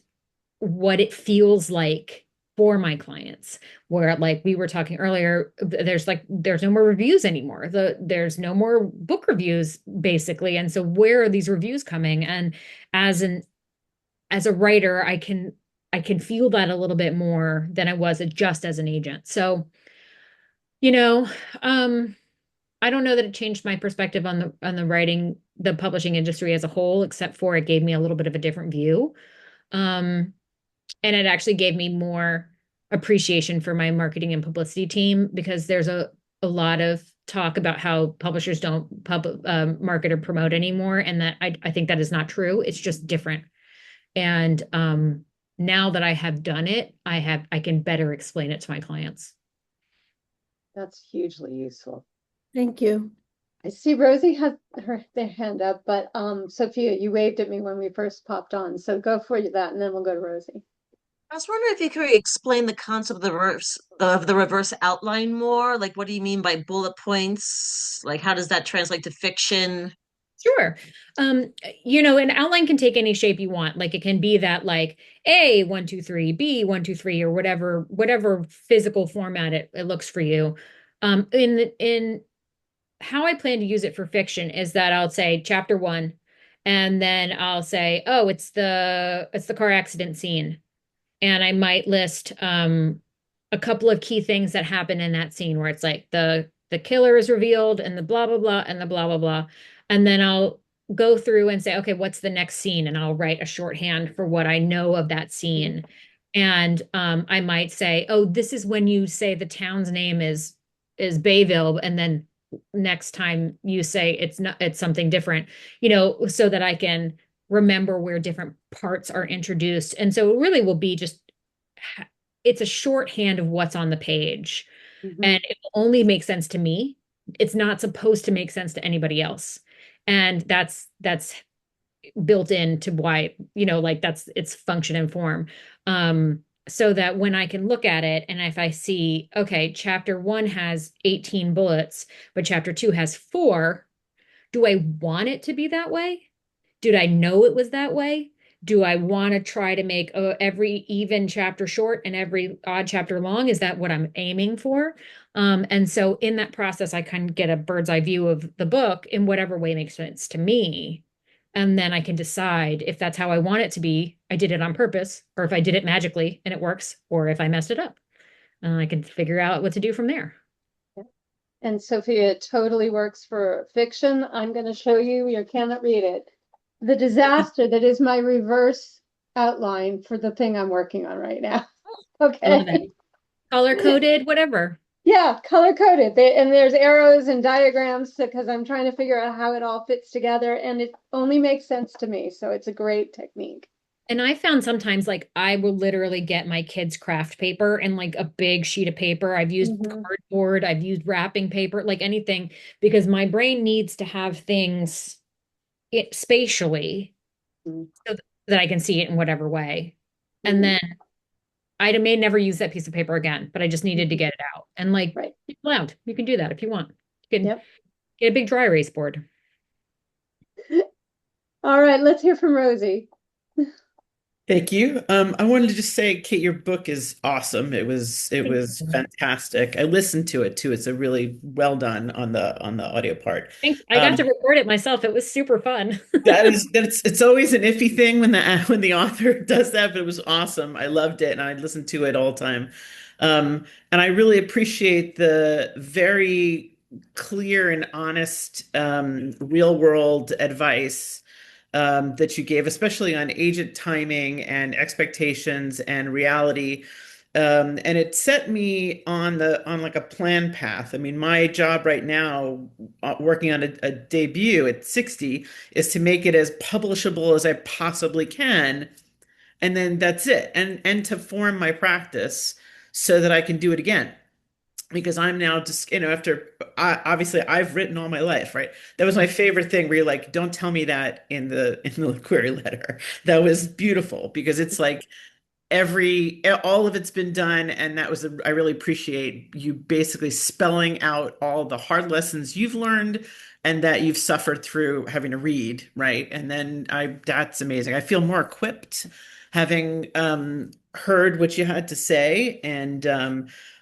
what it feels like for my clients. Where, like we were talking earlier, there's no more reviews anymore. There's no more book reviews basically. And so where are these reviews coming? And as an as a writer, I can feel that a little bit more than I was just as an agent. So, you know, I don't know that it changed my perspective on the writing, the publishing industry as a whole, except for it gave me a little bit of a different view. Um, and it actually gave me more appreciation for my marketing and publicity team, because there's a lot of talk about how publishers don't market or promote anymore, and that I think that is not true. It's just different. And now that I have done it, I can better explain it to my clients. That's hugely useful. Thank you. I see Rosie has their hand up, but Sophia, you waved at me when we first popped on, so go for that, and then we'll go to Rosie. I was wondering if you could explain the concept of the reverse outline more. Like, what do you mean by bullet points? Like, how does that translate to fiction? Sure. An outline can take any shape you want. Like it can be that like A, 1, 2, 3, B, 1, 2, 3, or whatever physical format it looks for you. In how I plan to use it for fiction is that I'll say chapter 1, and then I'll say, oh, it's the car accident scene. And I might list a couple of key things that happen in that scene where it's like the killer is revealed and the blah blah blah and the blah blah blah. And then I'll go through and say, okay, what's the next scene? And I'll write a shorthand for what I know of that scene. And I might say, oh, this is when you say the town's name is Bayville, and then next time you say it's something different, so that I can remember where different parts are introduced. And so it really will be just it's a shorthand of what's on the page. And it will only make sense to me. It's not supposed to make sense to anybody else. And that's built into why, like that's its function and form. So that when I can look at it, and if I see, okay, chapter 1 has 18 bullets, but chapter 2 has 4, do I want it to be that way? Did I know it was that way? Do I want to try to make every even chapter short and every odd chapter long? Is that what I'm aiming for? And so in that process, I kind of get a bird's eye view of the book in whatever way makes sense to me. And then I can decide if that's how I want it to be. I did it on purpose, or if I did it magically and it works, or if I messed it up. I can figure out what to do from there. And Sophia, it totally works for fiction. I'm going to show you, you cannot read it. The disaster that is my reverse outline for the thing I'm working on right now. Okay. Color coded, whatever. Yeah, color coded. And there's arrows and diagrams because I'm trying to figure out how it all fits together, and it only makes sense to me. So it's a great technique. And I found sometimes like I will literally get my kids' craft paper and like a big sheet of paper. I've used cardboard, I've used wrapping paper, like anything, because my brain needs to have things spatially so that I can see it in whatever way. And then I may never use that piece of paper again, but I just needed to get it out. And like, it's allowed. You can do that if you want. You can get a big dry erase board. All right, let's hear from Rosie. Thank you. I wanted to just say, Kate, your book is awesome. It Thank was you. fantastic. I listened to it too. It's a really well done on the audio part. Thanks. I got to Um, record it myself. It was super fun. that's it's always an iffy thing when the author does that, but it was awesome. I loved it, and I listened to it all the time. And I really appreciate the very clear and honest, real world advice that you gave, especially on agent timing and expectations and reality. And it set me on like a plan path. I mean, my job right now, working on a debut at 60, is to make it as publishable as I possibly can, and then that's it. And to form my practice so that I can do it again, because I'm now just, after obviously I've written all my life, right? That was my favorite thing where you're like, don't tell me that in the query letter. That was beautiful because it's like all of it's been done, and I really appreciate you basically spelling out all the hard lessons you've learned and that you've suffered through having to read, right? And then I that's amazing. I feel more equipped having heard what you had to say, and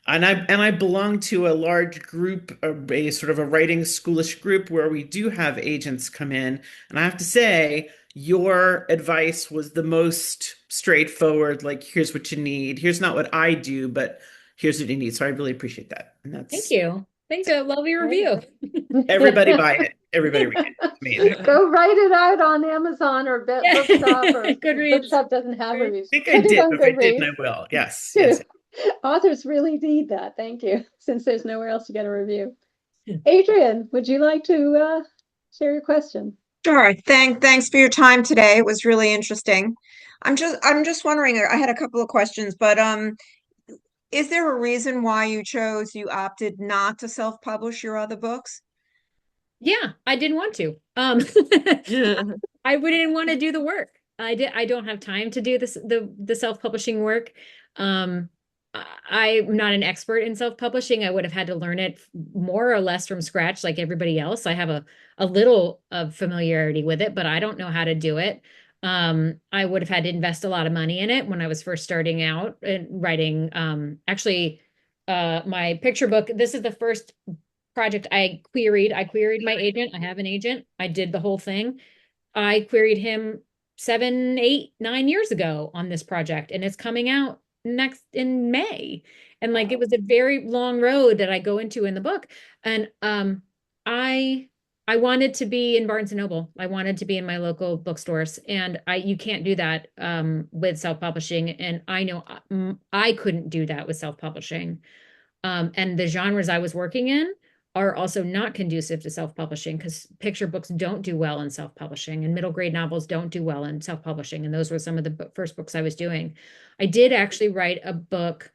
I belong to a large group, a sort of a writing schoolish group where we do have agents come in, and I have to say your advice was the most straightforward, like, here's what you need. Here's not what I do, but here's what you need. So I really appreciate that. And Thank that's you. Thanks. I love your Great. review. everybody buy it. Everybody read it. It's amazing. Go write it out on Amazon or Yeah. Bookshop, or Goodreads. Bookshop doesn't have Right. reviews. I think I Put it did, on but if I didn't, Goodreads I will. Yes, too. yes. Authors really need that. Thank you. Since there's nowhere else to get a review. Adrian, would you like to share your question? Sure. Thanks for your time today. It was really interesting. I'm just wondering, I had a couple of questions, but is there a reason why you opted not to self-publish your other books? Yeah, I didn't want to. I wouldn't want to do the work. I don't have time to do the self-publishing work. Um, I'm not an expert in self-publishing. I would have had to learn it more or less from scratch, like everybody else. I have a little of familiarity with it, but I don't know how to do it. I would have had to invest a lot of money in it when I was first starting out and writing. Actually, my picture book. This is the first project I queried. I queried my agent. I have an agent. I did the whole thing. I queried him 7, 8, 9 years ago on this project, and it's coming out next in May. And like it was a very long road that I go into in the book. And I I wanted to be in Barnes and Noble. I wanted to be in my local bookstores, and I you can't do that with self-publishing. And I know I couldn't do that with self-publishing. And the genres I was working in are also not conducive to self-publishing because picture books don't do well in self-publishing and middle grade novels don't do well in self-publishing. And those were some of the first books I was doing. I did actually write a book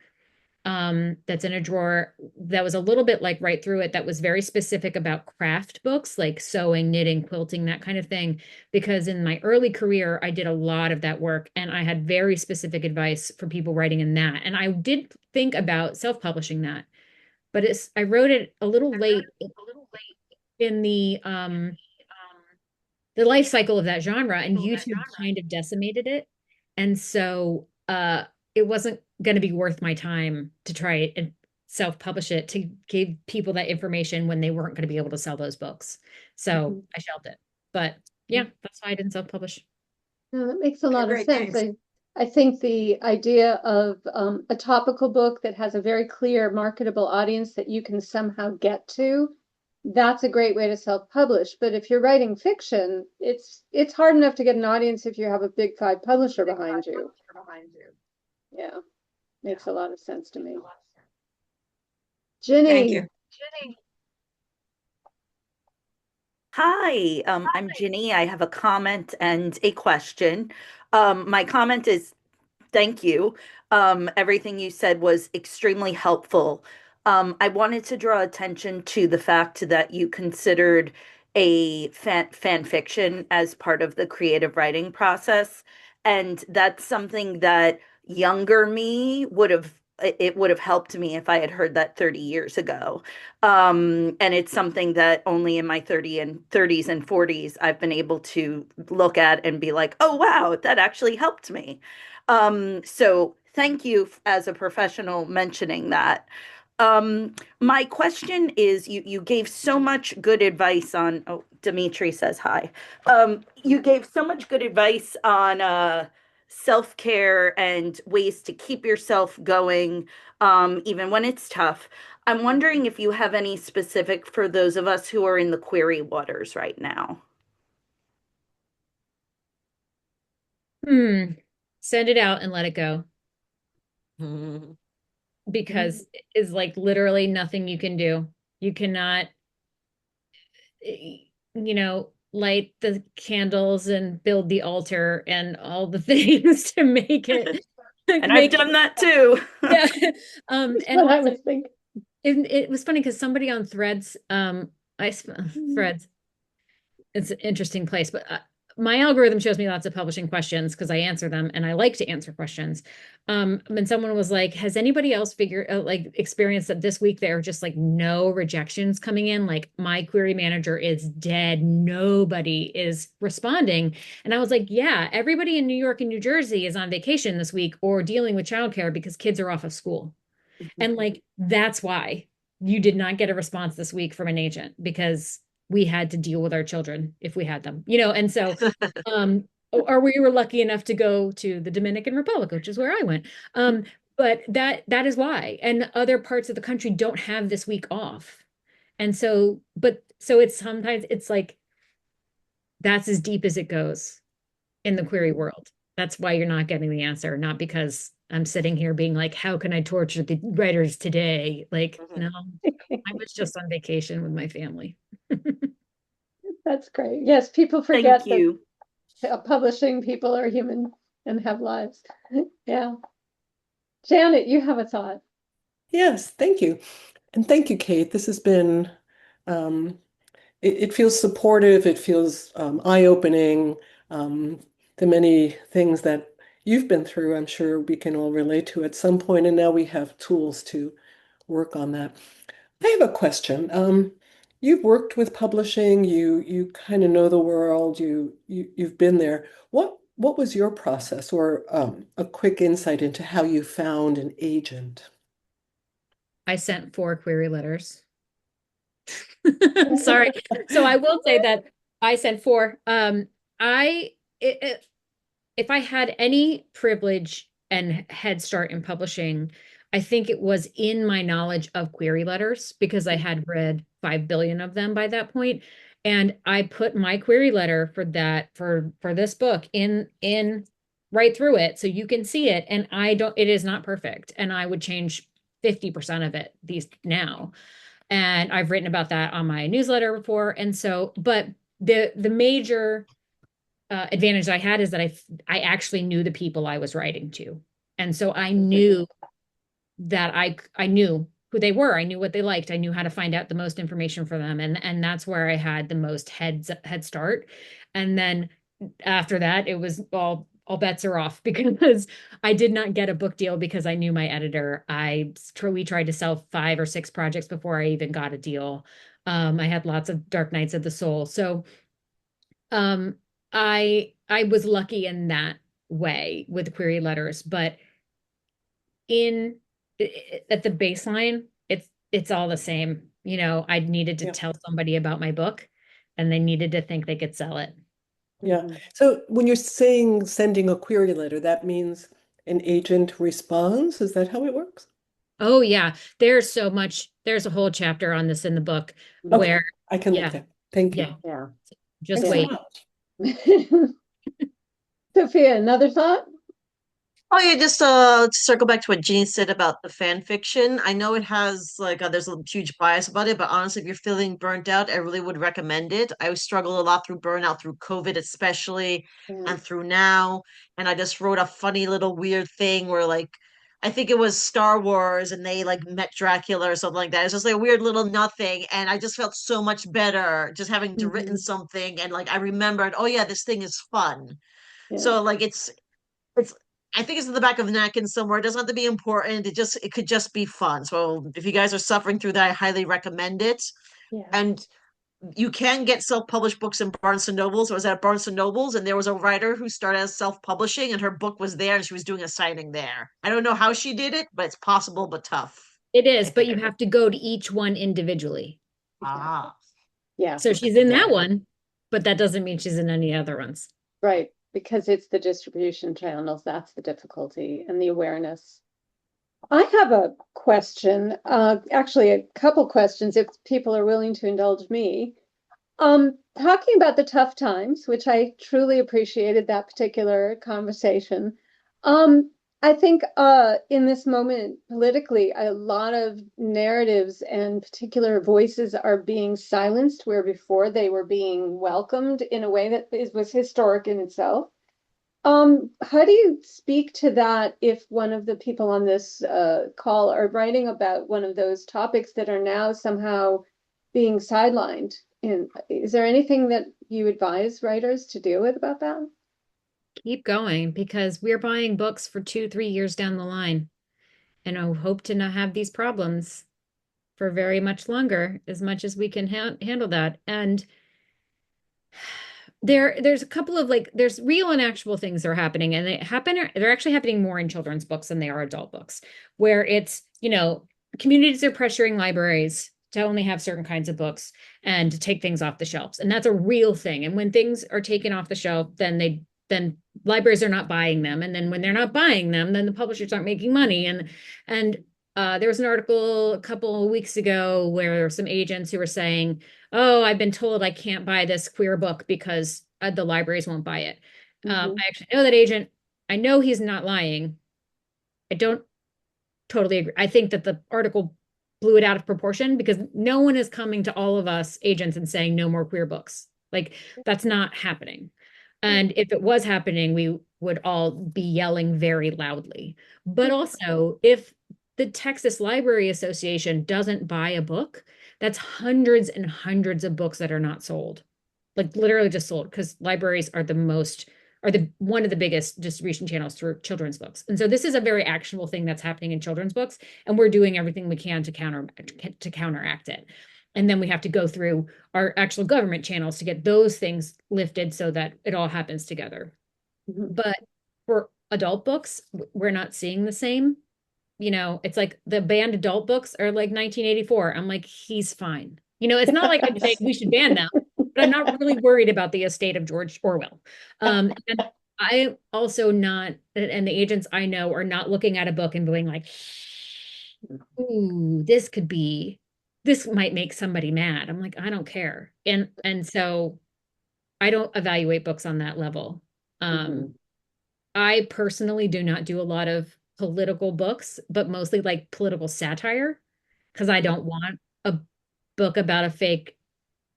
that's in a drawer that was a little bit like right through it that was very specific about craft books like sewing, knitting, quilting, that kind of thing. Because in my early career, I did a lot of that work and I had very specific advice for people writing in that. And I did think about self-publishing that, but I wrote it a little late in the life cycle of that genre, and YouTube kind of decimated it. And so it wasn't going to be worth my time to try and self-publish it to give people that information when they weren't going to be able to sell those books. So I shelved it. But yeah, that's why I didn't self-publish. No, that makes a Okay, lot of great, sense. thanks. I think the idea of a topical book that has a very clear marketable audience that you can somehow get to, that's a great way to self-publish. But if you're writing fiction, it's hard enough to get an audience if you have a big five publisher behind you. Yeah, makes a lot of sense to me. Thank Ginny, you. Hi, I'm Ginny. I have a comment and a question. My comment is thank you. Everything you said was extremely helpful. I wanted to draw attention to the fact that you considered a fan fiction as part of the creative writing process. And that's something that younger me would have it would have helped me if I had heard that 30 years ago. And it's something that only in my 30s and 40s I've been able to look at and be like, oh wow, that actually helped me. So thank you as a professional mentioning that. My question is, you gave so much good advice on, oh, Dimitri says hi. You gave so much good advice on self-care and ways to keep yourself going, even when it's tough. I'm wondering if you have any specific for those of us who are in the query waters right now. Send it out and let it go, Mhm. because it is like literally nothing you can do. You cannot, light the candles and build the altar and all the things to make it And I've done that too. yeah. That's And what I also was thinking. it was funny because somebody on Threads, Threads, it's an interesting place, but my algorithm shows me lots of publishing questions because I answer them and I like to answer questions. And someone was like, has anybody else experienced that this week there are just like no rejections coming in? Like my query manager is dead. Nobody is responding. And I was like, yeah, everybody in New York and New Jersey is on vacation this week or dealing with childcare because kids are off of school. And like, that's why you did not get a response this week from an agent, because we had to deal with our children if we had them, and so, or we were lucky enough to go to the Dominican Republic, which is where I went. But that is why. And other parts of the country don't have this week off. And so, so it's sometimes it's like that's as deep as it goes in the query world. That's why you're not getting the answer, not because I'm sitting here being like, how can I torture the writers today? Like, no, I was just on vacation with my family. That's great. Yes, people Thank forget that you. publishing people are human and have lives. Yeah. Janet, you have a thought. Yes, thank you. And thank you, Kate. This has been, um, it feels supportive, it feels eye-opening. The many things that you've been through, I'm sure we can all relate to at some point, and now we have tools to work on that. I have a question. You've worked with publishing, you kind of know the world, you've been there. What was your process, or a quick insight into how you found an agent? I sent 4 query letters. Sorry. So I will say that I sent 4. I if I had any privilege and head start in publishing, I think it was in my knowledge of query letters because I had read 5 billion of them by that point. And I put my query letter for that for this book in right through it so you can see it. And it is not perfect. And I would change 50% of it these now. And I've written about that on my newsletter before. And so, but the major advantage I had is that I actually knew the people I was writing to. And so I knew that I knew who they were. I knew what they liked. I knew how to find out the most information for them. And that's where I had the most head start. And then after that, it was all bets are off because I did not get a book deal because I knew my editor. We tried to sell 5 or 6 projects before I even got a deal. I had lots of dark nights of the soul. So um, I was lucky in that way with query letters, but in at the baseline, it's all the same. I needed to Yeah. tell somebody about my book, and they needed to think they could sell it. Yeah. So when you're saying sending a query letter, that means an agent responds? Is that how it works? Oh yeah, there's a whole chapter on this in the book Okay, where I can look yeah, there. Thank you. yeah, Yeah. just Thanks so wait. much. Sophia, another thought? Oh yeah, just to circle back to what Jeannie said about the fan fiction. I know it has like there's a huge bias about it, but honestly, if you're feeling burnt out, I really would recommend it. I struggled a lot through burnout through COVID, especially, Yeah. and through now. And I just wrote a funny little weird thing where like I think it was Star Wars and they like met Dracula or something like that. It's just like a weird little nothing, and I just felt so much better just having to written Mhm. something and like I remembered, oh yeah, this thing is fun. Yeah. So like it's I think it's in the back of the napkin somewhere. It doesn't have to be important. It could just be fun. So if you guys are suffering through that, I highly recommend it. Yeah. And you can get self-published books in Barnes and Nobles. I was at Barnes and Nobles, and there was a writer who started as self-publishing, and her book was there, and she was doing a signing there. I don't know how she did it, but it's possible, but tough. It is, but you have to go to each one individually. Ah, Yeah, So she's in Yeah. that one, but that doesn't mean she's in any other ones. right. Because it's the distribution channels, that's the difficulty and the awareness. I have a question, actually a couple questions if people are willing to indulge me. Talking about the tough times, which I truly appreciated that particular conversation. I think in this moment politically, a lot of narratives and particular voices are being silenced where before they were being welcomed in a way that was historic in itself. How do you speak to that if one of the people on this call are writing about one of those topics that are now somehow being sidelined? And is there anything that you advise writers to deal with about that? Keep going because we're buying books for 2, 3 years down the line. And I hope to not have these problems for very much longer, as much as we can handle that. And there's a couple of like there's real and actual things that are happening, and they're actually happening more in children's books than they are adult books, where it's, communities are pressuring libraries to only have certain kinds of books and to take things off the shelves. And that's a real thing. And when things are taken off the shelf, then libraries are not buying them. And then when they're not buying them, then the publishers aren't making money. And there was an article a couple of weeks ago where there were some agents who were saying, oh, I've been told I can't buy this queer book because the libraries won't buy it. I actually know that agent. I know he's not lying. I don't totally agree. I think that the article blew it out of proportion because no one is coming to all of us agents and saying no more queer books. Like that's not happening. And if it was happening, we would all be yelling very loudly. But also, if the Texas Library Association doesn't buy a book, that's hundreds and hundreds of books that are not sold. Like literally just sold because libraries are the one of the biggest distribution channels for children's books. And so this is a very actionable thing that's happening in children's books, and we're doing everything we can to counteract it. And then we have to go through our actual government channels to get those things lifted so that it all happens together. But for adult books, we're not seeing the same. It's like the banned adult books are like 1984. I'm like, he's fine. It's not like I'm saying we should ban them, but I'm not really worried about the estate of George Orwell. And I also not, and the agents I know are not looking at a book and going like, ooh, this might make somebody mad. I'm like, I don't care. And so I don't evaluate books on that level. I personally do not do a lot of political books, but mostly like political satire, because I don't want a book about a fake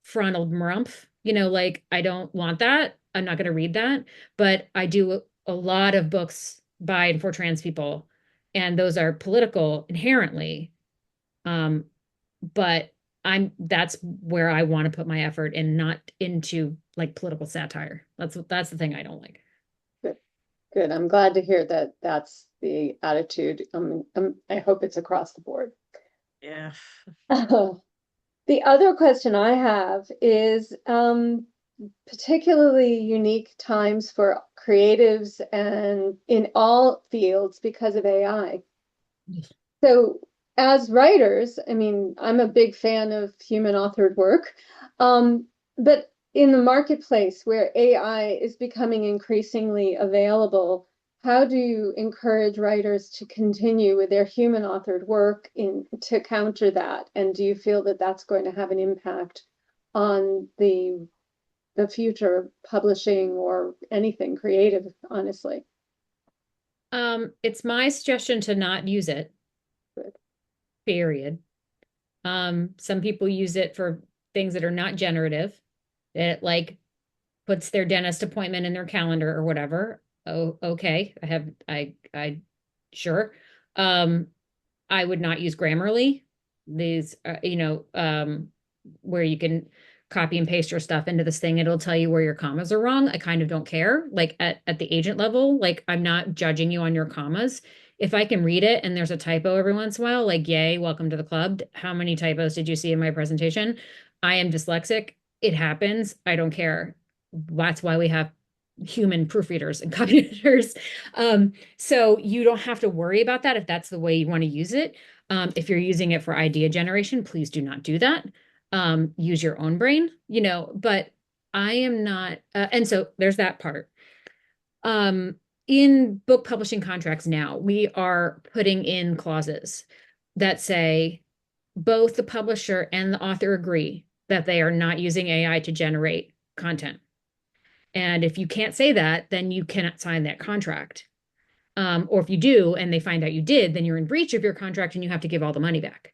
frontal Marumph. Like I don't want that. I'm not going to read that. But I do a lot of books by and for trans people, and those are political inherently. But that's where I want to put my effort and not into like political satire. That's the thing I don't like. Good. I'm glad to hear that that's the attitude. I hope it's across the board. Yeah. The other question I have is particularly unique times for creatives and in all fields because of AI. So as writers, I mean, I'm a big fan of human authored work, but in the marketplace where AI is becoming increasingly available, how do you encourage writers to continue with their human authored work to counter that? And do you feel that that's going to have an impact on the future of publishing or anything creative, honestly? It's my suggestion to not use it. Good. Period. Some people use it for things that are not generative. It like puts their dentist appointment in their calendar or whatever. Oh, okay. Sure. I would not use Grammarly. These, where you can copy and paste your stuff into this thing. It'll tell you where your commas are wrong. I kind of don't care. Like at the agent level, like I'm not judging you on your commas. If I can read it and there's a typo every once in a while, like, yay, welcome to the club. How many typos did you see in my presentation? I am dyslexic. It happens. I don't care. That's why we have human proofreaders and copy editors. So you don't have to worry about that if that's the way you want to use it. If you're using it for idea generation, please do not do that. Use your own brain, but I am not, and so there's that part. In book publishing contracts now, we are putting in clauses that say both the publisher and the author agree that they are not using AI to generate content. And if you can't say that, then you cannot sign that contract. Or if you do and they find out you did, then you're in breach of your contract and you have to give all the money back.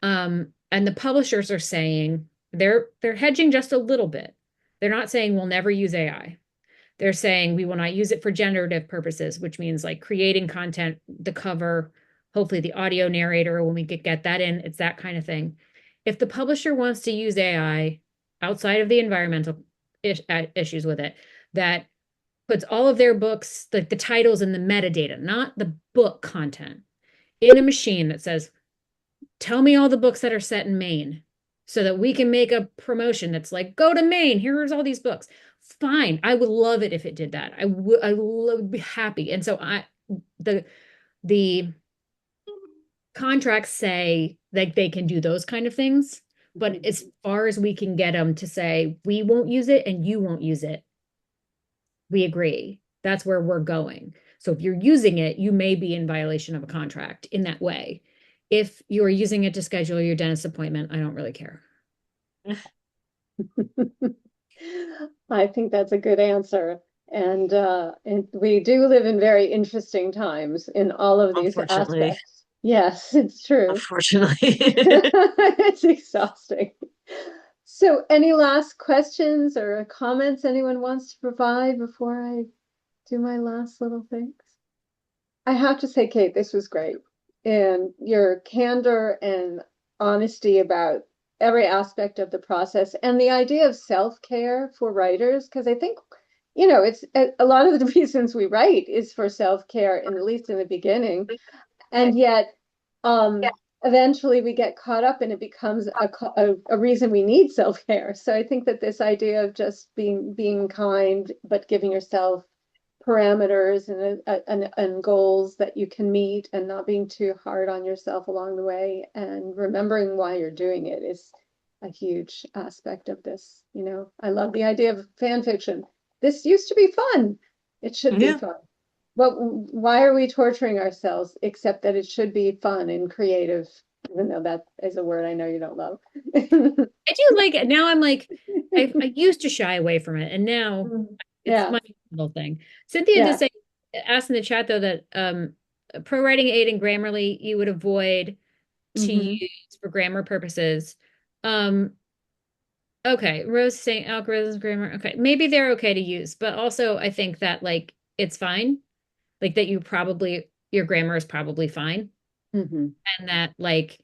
And the publishers are saying they're hedging just a little bit. They're not saying we'll never use AI. They're saying we will not use it for generative purposes, which means like creating content, the cover, hopefully the audio narrator when we get that in. It's that kind of thing. If the publisher wants to use AI outside of the environmental issues with it, that puts all of their books, like the titles and the metadata, not the book content, in a machine that says, tell me all the books that are set in Maine so that we can make a promotion that's like, go to Maine, here's all these books. Fine. I would love it if it did that. I would be happy. And so the contracts say like they can do those kind of things, but as far as we can get them to say, we won't use it and you won't use it, we agree. That's where we're going. So if you're using it, you may be in violation of a contract in that way. If you're using it to schedule your dentist appointment, I don't really care. I think that's a good answer. And we do live in very interesting times in all of these Unfortunately. aspects. Yes, it's true. Unfortunately. It's exhausting. So any last questions or comments anyone wants to provide before I do my last little things? I have to say, Kate, this was great. And your candor and honesty about every aspect of the process and the idea of self-care for writers, because I think, it's a lot of the reasons we write is for self-care, and at least in the beginning. And yet, eventually we get caught up and it becomes a reason we need self-care. So I think that this idea of just being kind, but giving yourself parameters and goals that you can meet and not being too hard on yourself along the way and remembering why you're doing it is a huge aspect of this. I love the idea of fan fiction. This used to be fun. It should be fun. But why are we torturing ourselves except that it should be fun and creative, even though that is a word I know you don't love. I do like it. Now I'm like, I used to shy away from it, and now it's my little thing. Cynthia did say, asked in the chat though that Pro Writing Aid and Grammarly you would avoid to use for grammar purposes. Okay, Rose saying algorithms, grammar. Okay, maybe they're okay to use, but also I think that like it's fine, like that your grammar is probably fine, and that like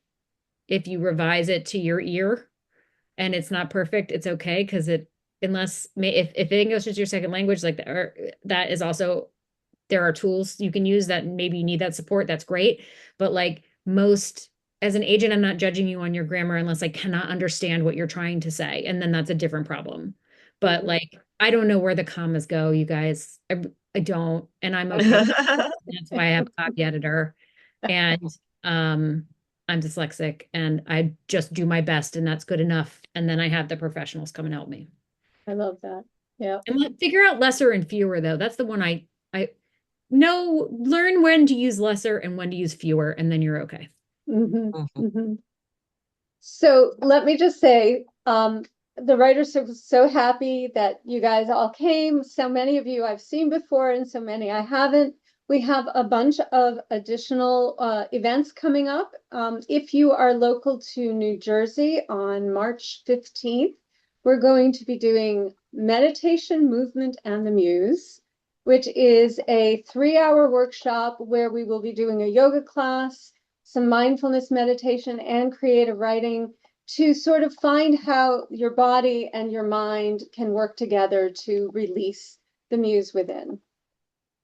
if you revise it to your ear and it's not perfect, it's okay because if English is your second language, like that is also, there are tools you can use that maybe you need that support. That's great, but like as an agent, I'm not judging you on your grammar unless I cannot understand what you're trying to say. And then that's a different problem. But like, I don't know where the commas go, you guys. I don't, and I'm okay. That's why I have a copy editor. And I'm dyslexic and I just do my best and that's good enough. And then I have the professionals come and help me. I love that. Yeah. And figure out lesser and fewer though. That's the one I know, learn when to use lesser and when to use fewer, and then you're okay. So let me just say, the writers are so happy that you guys all came. So many of you I've seen before and so many I haven't. We have a bunch of additional events coming up. If you are local to New Jersey on March 15th, we're going to be doing Meditation, Movement, and the Muse, which is a 3-hour workshop where we will be doing a yoga class, some mindfulness meditation, and creative writing to sort of find how your body and your mind can work together to release the muse within.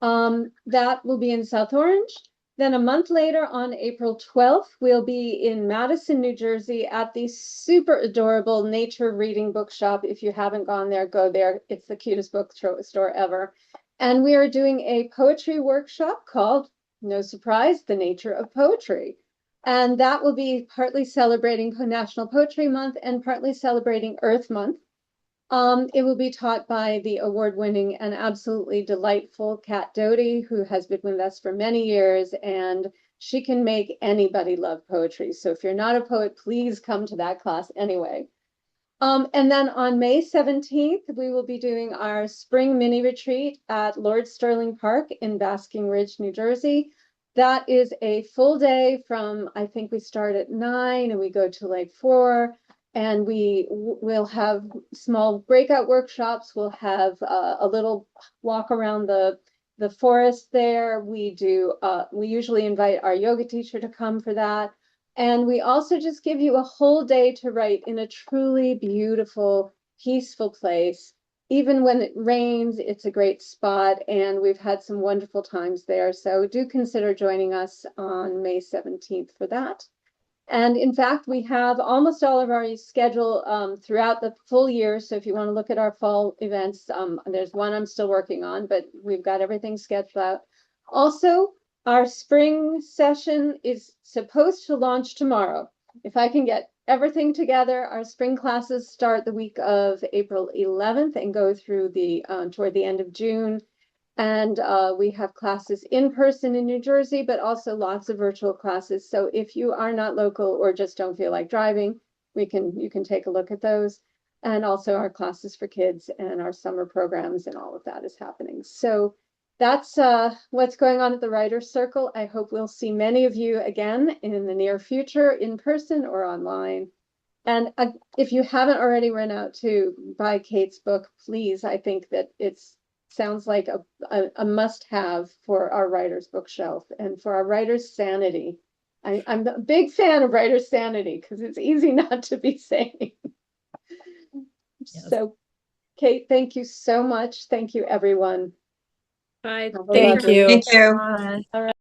That will be in South Orange. Then a month later, on April 12th, we'll be in Madison, New Jersey at the super adorable Nature Reading Bookshop. If you haven't gone there, go there. It's the cutest bookstore ever. And we are doing a poetry workshop called, no surprise, The Nature of Poetry. And that will be partly celebrating National Poetry Month and partly celebrating Earth Month. It will be taught by the award-winning and absolutely delightful Kat Doty, who has been with us for many years, and she can make anybody love poetry. So if you're not a poet, please come to that class anyway. And then on May 17th, we will be doing our spring mini retreat at Lord Sterling Park in Basking Ridge, New Jersey. That is a full day from, I think we start at 9 and we go to like 4. And we will have small breakout workshops. We'll have a little walk around the forest there. We usually invite our yoga teacher to come for that. And we also just give you a whole day to write in a truly beautiful, peaceful place. Even when it rains, it's a great spot, and we've had some wonderful times there. So do consider joining us on May 17th for that. And in fact, we have almost all of our schedule throughout the full year. So if you want to look at our fall events, there's one I'm still working on, but we've got everything scheduled out. Also, our spring session is supposed to launch tomorrow. If I can get everything together, our spring classes start the week of April 11th and go through toward the end of June. And we have classes in person in New Jersey, but also lots of virtual classes. So if you are not local or just don't feel like driving, you can take a look at those. And also our classes for kids and our summer programs and all of that is happening. So that's what's going on at the Writers Circle. I hope we'll see many of you again in the near future, in person or online. And if you haven't already run out to buy Kate's book, please, I think that sounds like a must-have for our writer's bookshelf and for our writer's sanity. I'm a big fan of writer's sanity because it's easy not to be sane. Yes. So, Kate, thank you so much. Thank you, everyone. Bye. Have a Thank lovely- you. Thank you. Bye. All right.